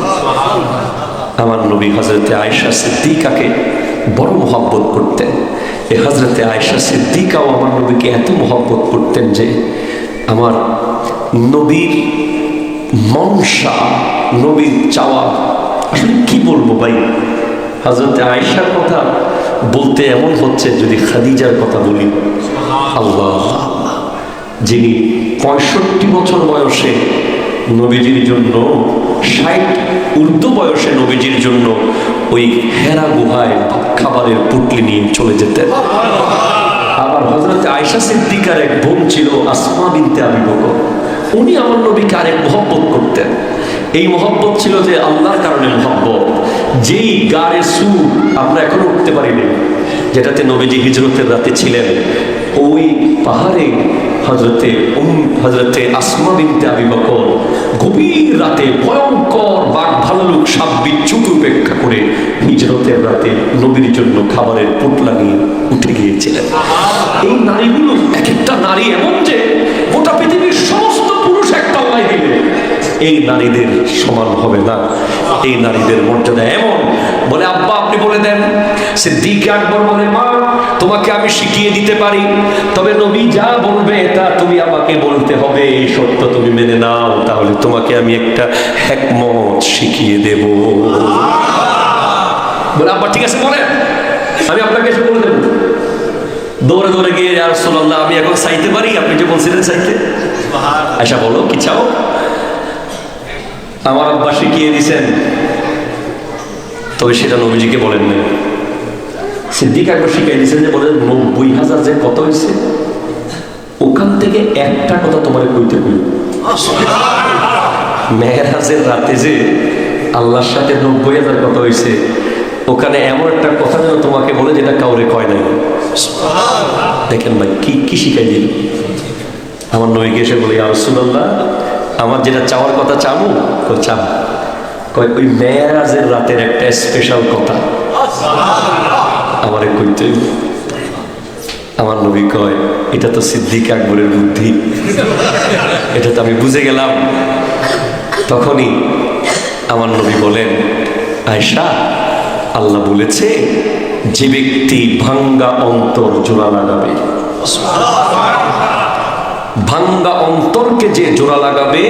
আমার নবী হযরতে আয়েশা সিদ্দিকাকে বড় মহব্বত করতেন। এই হযরতে আয়েশা সিদ্দিকাও আমার নবীকে এত মহব্বত করতেন যে আমার নবীর মনসা, নবীর চাওয়া, আসলে কি বলবো ভাই, হযরতে আয়েশার কথা বলতে এমন হচ্ছে যদি খাদিজার কথা বলি। আল্লাহ, যিনি 65 বছর বয়সে নবীজির জন্য, 60 ঊর্ধ্ব বয়সে নবীজির জন্য ওই হেরা গুহায় খাবারের পুটলি নিয়ে চলে যেতেন। আবার হযরত আয়েশা সিদ্দিকার এক বোন ছিল আসমা বিনতে আবি বকর, উনি আমার নবীকে আরেক মহব্বত করতেন। এই মহব্বত ছিল যে আল্লাহর কারণে মহব্বত। যেই গাড়ে সুর আমরা এখনো উঠতে পারিনি, যেটাতে নবীজি হিজরতের রাতে ছিলেন, ওই পাহাড়ে হযরতে আসমা বিনতে আবি বকর গভীর রাতে ভয়ঙ্কর বাঘ ভাল্লুক সাপ বিচ্ছুকে উপেক্ষা করে হিজরতের রাতে নবীর জন্য খাবারের পোটলা নিয়ে উঠে গিয়েছিলেন। এই নারীগুলো এক একটা নারী এমন যে গোটা পৃথিবীর সমস্ত পুরুষ একটা লাই দিলে এই নারীদের সমান হবে না। এই নারীদের মর্যাদা এমন। বলে আব্বা আপনি বলে দেন। সিদ্দিক আকবর বলে মা তোমাকে আমি শিখিয়ে দিতে পারি, তবে নবী যা বলবে তা তুমি আমাকে বলতে হবে, এই সত্য তুমি মেনে নাও, তাহলে তোমাকে আমি একটা হিকমত শিখিয়ে দেব। বলে আব্বা ঠিক আছে বলেন, আমি আপনাকে এসে বলে দেব। দৌড়ে দৌড়ে গিয়ে ইয়া রাসূলুল্লাহ আমি এখন চাইতে পারি? আপনি যে বলছিলেন চাইতে। আচ্ছা বলো কি চাও? আমার আব্বা শিখিয়ে দিয়েছেন, তবে সেটা নবীজিকে বলেন না। সিদ্দিক আকবর শিখিয়ে দিয়েছেন যে বলে 90,000 যে কত হয়েছে, ওখান থেকে একটা কথা তোমার কইতে কই। মেহরাজের রাতে যে আল্লাহর সাথে 90,000 কথা হয়েছে, ওখানে এমন একটা কথা যেন তোমাকে বলে যেটা কাউরে কয় নাই। দেখেন ভাই কি শিখাই দিল। আমার নবীকে এসে বলে ইয়া রাসূলুল্লাহ আমার যেটা চাওয়ার কথা চাবো, চাও কয় ওই মেরাজের রাতের একটা স্পেশাল কথা আমারে কইতে। আমার নবী কয় এটা তো সিদ্দিক আকবরের বুদ্ধি, এটা তো আমি বুঝে গেলাম। তখনই আমার নবী বলেন আয়েশা আল্লাহ বলেছে যে ব্যক্তি ভাঙ্গা অন্তর জোড়া লাগাবে, ভাঙ্গা অন্তরকে যে জোড়া লাগাবে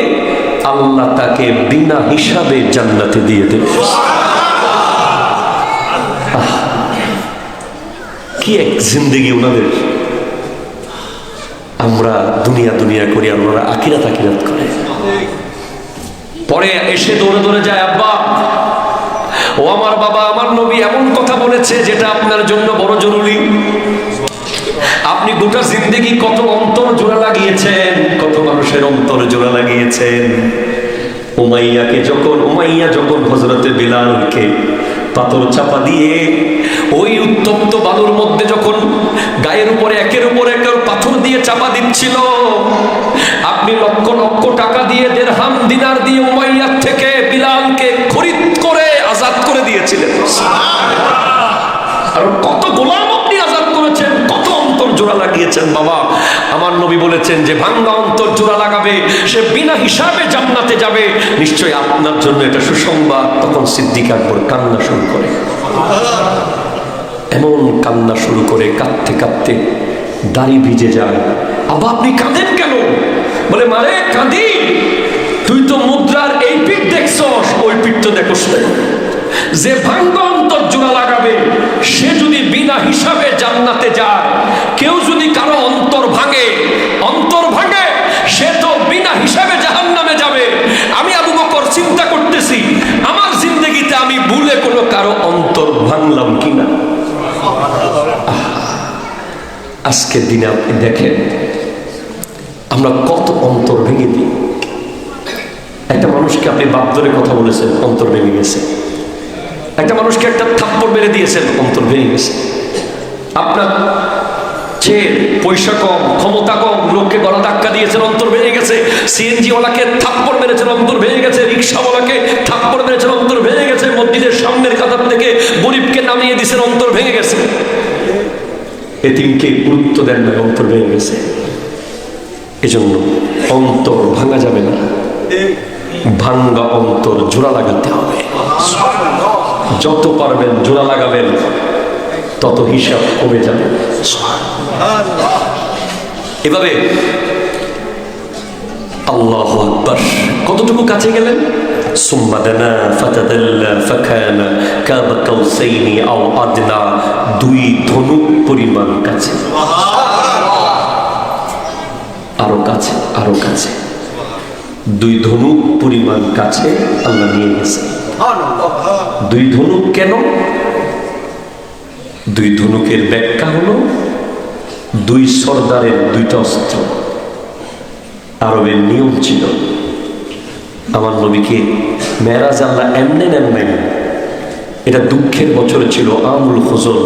আল্লাহ তাকে বিনা হিসাবে জান্নাতে দিয়ে দেবে। কি এক জিন্দেগি ওনাদের। আমরা দুনিয়া দুনিয়া করি আর ওনারা আখিরাত আখিরাত করে। পরে এসে দৌড়ে দৌড়ে যায়, আব্বা ও আমার বাবা, আমার নবী এমন কথা বলেছে যেটা আপনার জন্য বড় জরুরি। আপনি গোটা জিন্দেগি কত অন্তর জোড়া লাগিয়েছেন, কত মানুষের অন্তর জোড়া লাগিয়েছেন। উমাইয়া যখন হযরতে বিলালকে পাথর চাপা দিয়ে ওই উত্তপ্ত বালুর মধ্যে যখন গায়ের উপরে একের উপর এক পাথর দিয়ে চাপা দিচ্ছিল, আপনি লক্ষ লক্ষ টাকা দিয়ে, দিরহাম দিনার দিয়ে উমাইয়ার থেকে বিলালকে খরিদ করে আজাদ করে দিয়েছিলেন। আর কত গোলাম আপনি আজাদ করেছেন, কত অন্তর জোড়া লাগিয়েছেন। বাবা, আমার নবী বলেছেন যে ভাঙ্গা অন্তর জোড়া লাগাবে সে বিনা হিসাবে জান্নাতে যাবে। নিশ্চয়ই আপনার জন্য এটা সুসংবাদ। তখন সিদ্দিক আকবর কান্না শুরু করে, এমন কান্না শুরু করে, কাঁদতে কাঁদতে দাড়ি ভিজে যায়। আবা আপনি কাঁদেন কেন? বলে মারে কাঁদি, তুই তো মুদ্রার এই পিঠ দেখছস, ওই পিঠ তো দেখোস না। যে ভাঙ্গা অন্তর জোড়া লাগাবে সে যদি বিনা হিসাবে জান্নাতে যায়, কেউ যদি কারো অন্তর ভাঙে সে তো বিনা হিসাবে জাহান্নামে যাবে। আমি আবু বকর চিন্তা করতেছি আমার জিন্দেগিতে আমি ভুলে কোনো কারো অন্তর ভাঙলাম কিনা। আজকের দিনে আপনি দেখেন আমরা কত অন্তর ভেঙে দিই। একটা মানুষকে আপনি বাপ ধরে কথা বলেছেন, অন্তর ভেঙে গেছে। একটা মানুষকে একটা থাপ্পড় মেরে দিয়েছেন, অন্তর ভেঙে গেছে। আপনার চেয়ে পয়সা কম, ক্ষমতা কম, লোককে গলা ধাক্কা দিয়েছেন, অন্তর ভেঙে গেছে। সিএনজি ওয়ালাকে থাপ্পড় মেরেছেন, অন্তর ভেঙে গেছে। রিক্সাওয়ালাকে থাপ্পড় মেরেছেন, অন্তর ভেঙে গেছে। মসজিদের সামনের কাতার থেকে গরিবকে নামিয়ে দিয়েছেন, অন্তর ভেঙে গেছে। এতিমকে গুরুত্ব দেন না, অন্তর ভেঙে গেছে। এজন্য অন্তর ভাঙা যাবে না, ভাঙ্গা অন্তর জোড়া লাগাতে হবে। যত পারবেন জোড়া লাগাবেন, তত হিসাব কমে যাবে। এভাবে আল্লাহু আকবার। কতটুকু কাছে গেলেন? সুম্মা দানা ফাতাদাল্লা ফাকানা কাবা কাউসাইনি আও আদনা, দুই ধনুক পরিমাণ কাছে। আরো কাছে, আরো কাছে, দুই ধনুক পরিমাণ কাছে আল্লাহ নিয়ে গেছে। দুই ধনুক কেন? দুই ধনুকের ব্যাখ্যা হলো দুই সর্দারের দুইটা অস্ত্র। আরবের নিয়ম ছিল, আমার নবীকে মেরাজ আল্লাহ এমনি নেন। এটা দুঃখের বছরে ছিল, আমুল হুজুর।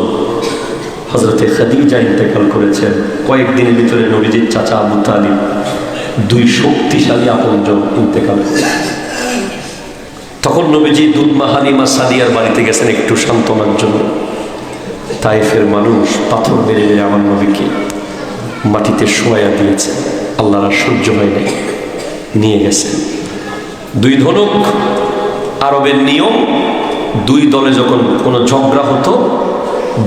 হযরতে খাদিজা ইন্তেকাল করেছেন। কয়েকদিনের ভিতরে নবীজির চাচা আবু তালিব, দুই শক্তিশালী আপনজন ইন্তেকাল করেছেন। তখন নবীজি দুধমা হালিমা সাদিয়ার বাড়িতে গেছেন একটু সান্ত্বনার জন্য। তায়েফের মানুষ পাথর মেরে মেরে আমার নবীকে মাটিতে শোয়া দিয়েছে। আল্লাহর সহ্য হয় নাই, নিয়ে গেছে। দুই ধনুক আরবের নিয়ম। দুই দলে যখন কোনো ঝগড়া হতো,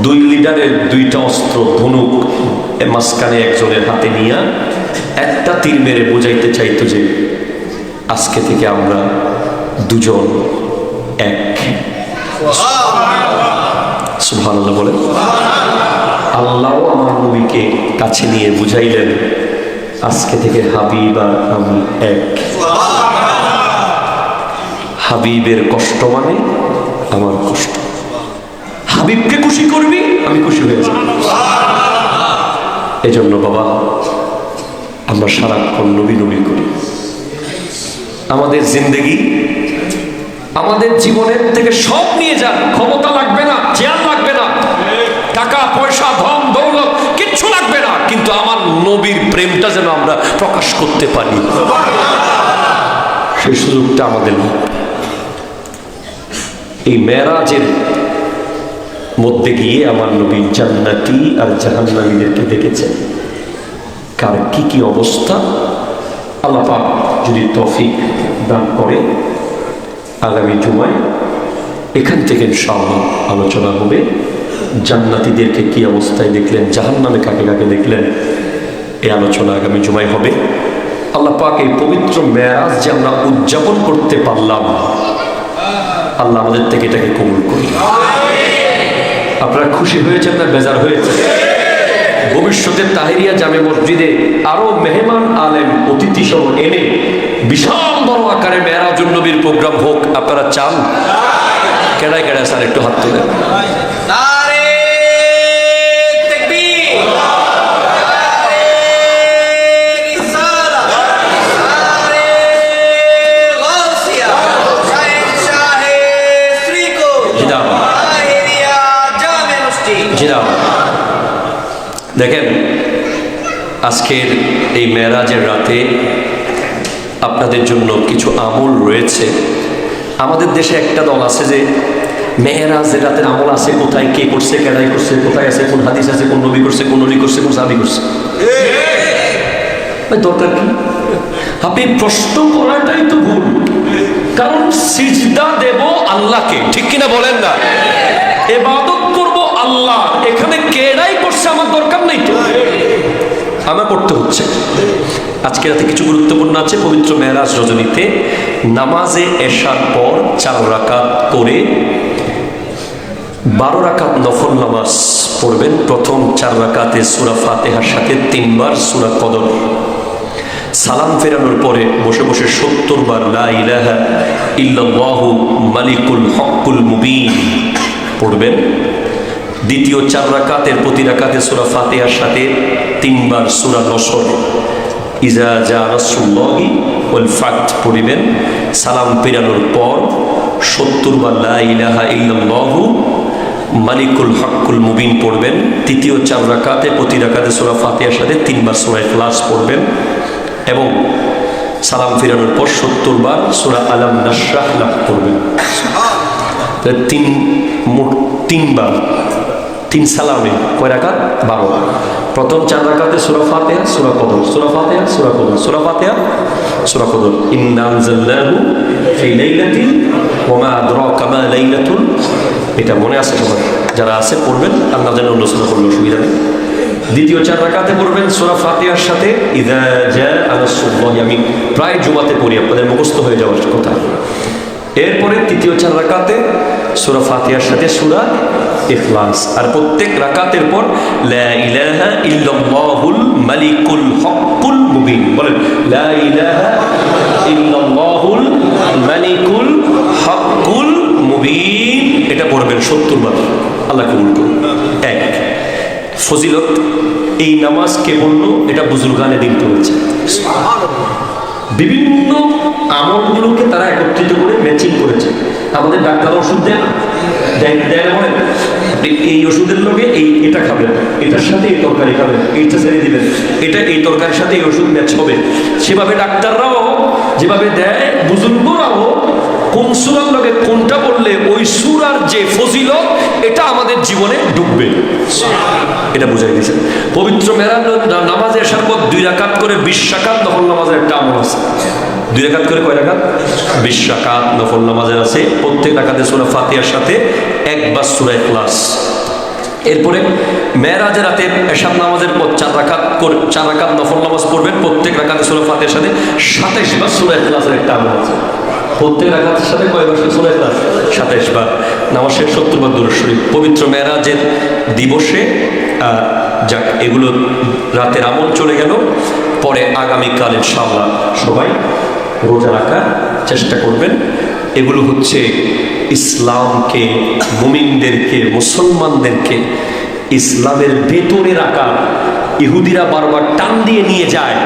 দুই লিডারের দুইটা অস্ত্র ধনুক মাঝখানে একজনের হাতে নিয়ে একটা তীর মেরে বোঝাইতে চাইতো যে আজকে থেকে আমরা দুজন এক। সুবহানাল্লাহ বলে। আল্লাহ আমার নবীকে কাছে নিয়ে বুঝাইলেন আজকে থেকে হাবিব আর আমি এক। হাবিবের কষ্ট মানে আমার কষ্ট। হাবিবকে খুশি করবি, আমি খুশি হয়ে যাব। এজন্য বাবা আমরা সারাক্ষণ নবী নবী করি। আমাদের জিন্দেগি, আমাদের জীবনের থেকে সব নিয়ে যান, ক্ষমতা লাগবে না, চেয়ার লাগবে না, টাকা পয়সা ধন দৌলত কিচ্ছু লাগবে না, কিন্তু আমার নবীর প্রেমটা যেন আমরা প্রকাশ করতে পারি, সেই সুযোগটা আমাদের। এই মেরাজের মধ্যে গিয়ে আমার নবী জান্নাতি আর জাহান্নামীদেরকে দেখেছেন, কার কি কি অবস্থা। আল্লাহ পাক যদি তৌফিক দান করে আগামী জুমায় এখান থেকে ইনশাআল্লাহ আলোচনা হবে। জান্নাতীদেরকে কি অবস্থায় দেখলেন, জাহান্নামে কাকে কাকে দেখলেন, এই আলোচনা আগামী জুমায় হবে। আল্লাহ পাক এই পবিত্র মেরাজ যে আমরা উদযাপন করতে পারলাম, আল্লাহ আমাদের থেকে এটাকে কবুল করি। আপনারা খুশি হয়েছেন না বেজার হয়েছে? ভবিষ্যতে তাহিরিয়া জামে মসজিদে আরো মেহমান আলেম অতিথি সহ এনে বিশাল বড় আকারে মেরাজুন নবীর প্রোগ্রাম হোক, আপনারা চান? কেডায় কেডায় স্যার একটু হাত তুলেন। দেখেন, আজকের এই মেরাজের রাতে আপনাদের জন্য কিছু আমল রয়েছে। আমাদের দেশে একটা দল আছে যে মেরাজের রাতের আমল আছে, কোথায় কে করছে, কেডাই করছে, কোথায় আছে, কোন হাদিস আছে, কোন নবী করছে, কোন নবী করছে, কোন সাহাবী করছে। দরকার কি? আপনি প্রশ্ন করাটাই তো ভুল, কারণ সিজদা দেব আল্লাহকে, ঠিক কিনা বলেন না? ইবাদত করব আল্লাহ, এখানে কেডাই করছে আমার দরকার নেই তো, আমার করতে হচ্ছে। আজকে রাতে কিছু গুরুত্বপূর্ণ আছে। পবিত্র মেরাজ রজনীতে নামাজে এশার পর 4 রাকাত করে 12 রাকাত নফল নামাজ পড়বেন। প্রথম 4 রাকাতে সূরা ফাতিহার সাথে 3 বার সূরা কদর। সালাম ফেরানোর পরে বসে বসে 70 বার লা ইলাহা ইল্লাল্লাহু মালিকুল হকুল মুবিন পড়বেন। দ্বিতীয় 4 রাকাতের প্রতি রাকাতে সূরা ফাতিহার সাথে 3 বার সূরা নসর ইজা জা রাসূলুল্লাহি ওয়াল ফাত পড়িবেন। সালাম ফেরানোর পর 70 বার লা ইলাহা ইল্লাল্লাহু মালিকুল হকুল মুবিন পড়বেন। তৃতীয় 4 রাকাতে প্রতি রাকাতে সূরা ফাতিহার সাথে 3 বার সূরা ইখলাস পড়বেন এবং সালাম ফেরানোর পর 70 বার সূরা আলাম নাশরাহ লাহ পড়বেন। তিন বার 3 সালামে কয় রাকাত? 12। প্রথম 4 রাকাতে সূরা ফাতিহা, সূরা কদর, সূরা ফাতিহা, সূরা কদর, সূরা ফাতিহা, সূরা কদর। ইন্না আনজালনাহু ফি লাইলাতিন ওয়া মা আদরাকা মা লাইলাতুল, এটা মনে আছে সবার? যারা আছে পড়বেন, আর না জানেন অন্য সূরা পড়লে অসুবিধা নেই। দ্বিতীয় 4 রাকাতে পড়বেন সূরা ফাতিহার সাথে ইযা জা নাসরুল্লাহি, আমি প্রায় জুমাতে পড়ি, আপনাদের মুখস্থ হয়ে যাওয়ার কথা। এরপরে তৃতীয় 4 রাকাতে সূরা ফাতিহার সাথে সূরা ইখলাস, আর প্রত্যেক রাকাতের পর লা ইলাহা ইল্লাল্লাহুল মালিকুল হকুল মুবিন। বলেন লা ইলাহা ইল্লাল্লাহুল মালিকুল হকুল মুবিন, এটা পড়বেন 70 বার। আল্লাহ কবুল করুন। এক ফজিলত, এই নামাজ কে বললো? এটা বুজুর্গানে দিন করেছে। বিভিন্ন আমলগুলোকে তারা একত্রিত করে ম্যাচিং করেছে। আমাদের ডাক্তার ওষুধ দেয় না, দেয় না, বলেন এই ওষুধের লগে এটা খাবেন, এটার সাথে এই তরকারি খাবেন, এইটা ছেড়ে দিবেন, এটা এই তরকারির সাথে এই ওষুধ ম্যাচ হবে। সেভাবে ডাক্তাররাও যেভাবে দেয়, বুজুর্গরাও কোন সূরার লগে কোনটা বললে ওই সূরার যে ফজিলত এটা আমাদের জীবনে ঢুকবে, এটা বুঝাই দিয়েছে। পবিত্র মেরাজ নামাজে আসার পর 2 রাকাত করে 20 রাকাত নফল নামাজের একটা আমল আছে। 2 রাকাত করে কয় রাকাত? 20 রাকাত নফল নামাজের আছে। প্রত্যেক রাকাতে সূরা ফাতিহার সাথে 1 বার সূরা ইখলাস। এরপরে মেরাজের রাতে এশার নামাজের পর 4 রাকাত নফল নামাজ পড়বেন। প্রত্যেক রাকাতে সূরা ফাতিহার সাথে 27 বার সূরা ইখলাসের একটা আমল আছে। প্রত্যেক রাকাতের সাথে কয়বার সূরা ইখলাস? 27 বার। নামাজ শেষ 70 বার দুরূদ শরীফ। পবিত্র মেরাজের দিবসে যাক, এগুলো রাতের আমল চলে গেল। পরে আগামীকাল ইনশাআল্লাহ সবাই রোজা রাখার চেষ্টা করবেন। এগুলো হচ্ছে ইসলামকে, মুমিনদেরকে, মুসলমানদেরকে ইসলামের ভেতরে রাখা। ইহুদিরা বারবার টান দিয়ে নিয়ে যায়,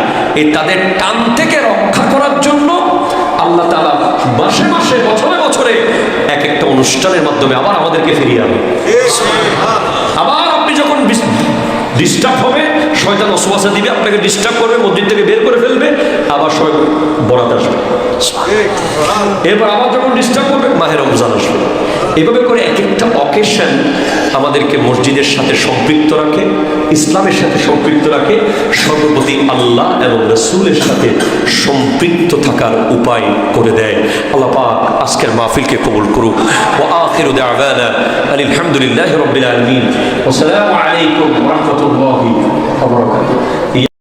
এই তাদের টান থেকে রক্ষা করার জন্য আল্লাহ তাআলা মাসে মাসে, বছরে বছরে এক একটা অনুষ্ঠানের মাধ্যমে আবার আমাদেরকে ফিরিয়ে আনে। আবার আপনি যখন ডিস্টার্ব হবে, শয়তান ওয়াসওয়াসা দিবে, আপনাকে ডিস্টার্ব করবে, মসজিদ থেকে বের করে ফেলবে, আবার সবাই বরাত আসবে। এরপর আবার যখন ডিস্টার্ব করবে, মাহে রমজান আসবে। এভাবে করে এক একটা অকেশন আমাদেরকে মসজিদের সাথে সম্পৃক্ত রাখে, ইসলামের সাথে সম্পৃক্ত রাখে, সর্বপ্রতি আল্লাহ এবং রাসূলের সাথে সম্পৃক্ত থাকার উপায় করে দেয়। আল্লাহ পাক আজকের মাহফিলকে কবুল করুক। ওয়া আখিরু দাওয়ানা আলহামদুলিল্লাহি রাব্বিল আলামিন। ওয়া আসসালামু আলাইকুম ওয়া রাহমাতুল্লাহি ওয়া বারাকাতুহু।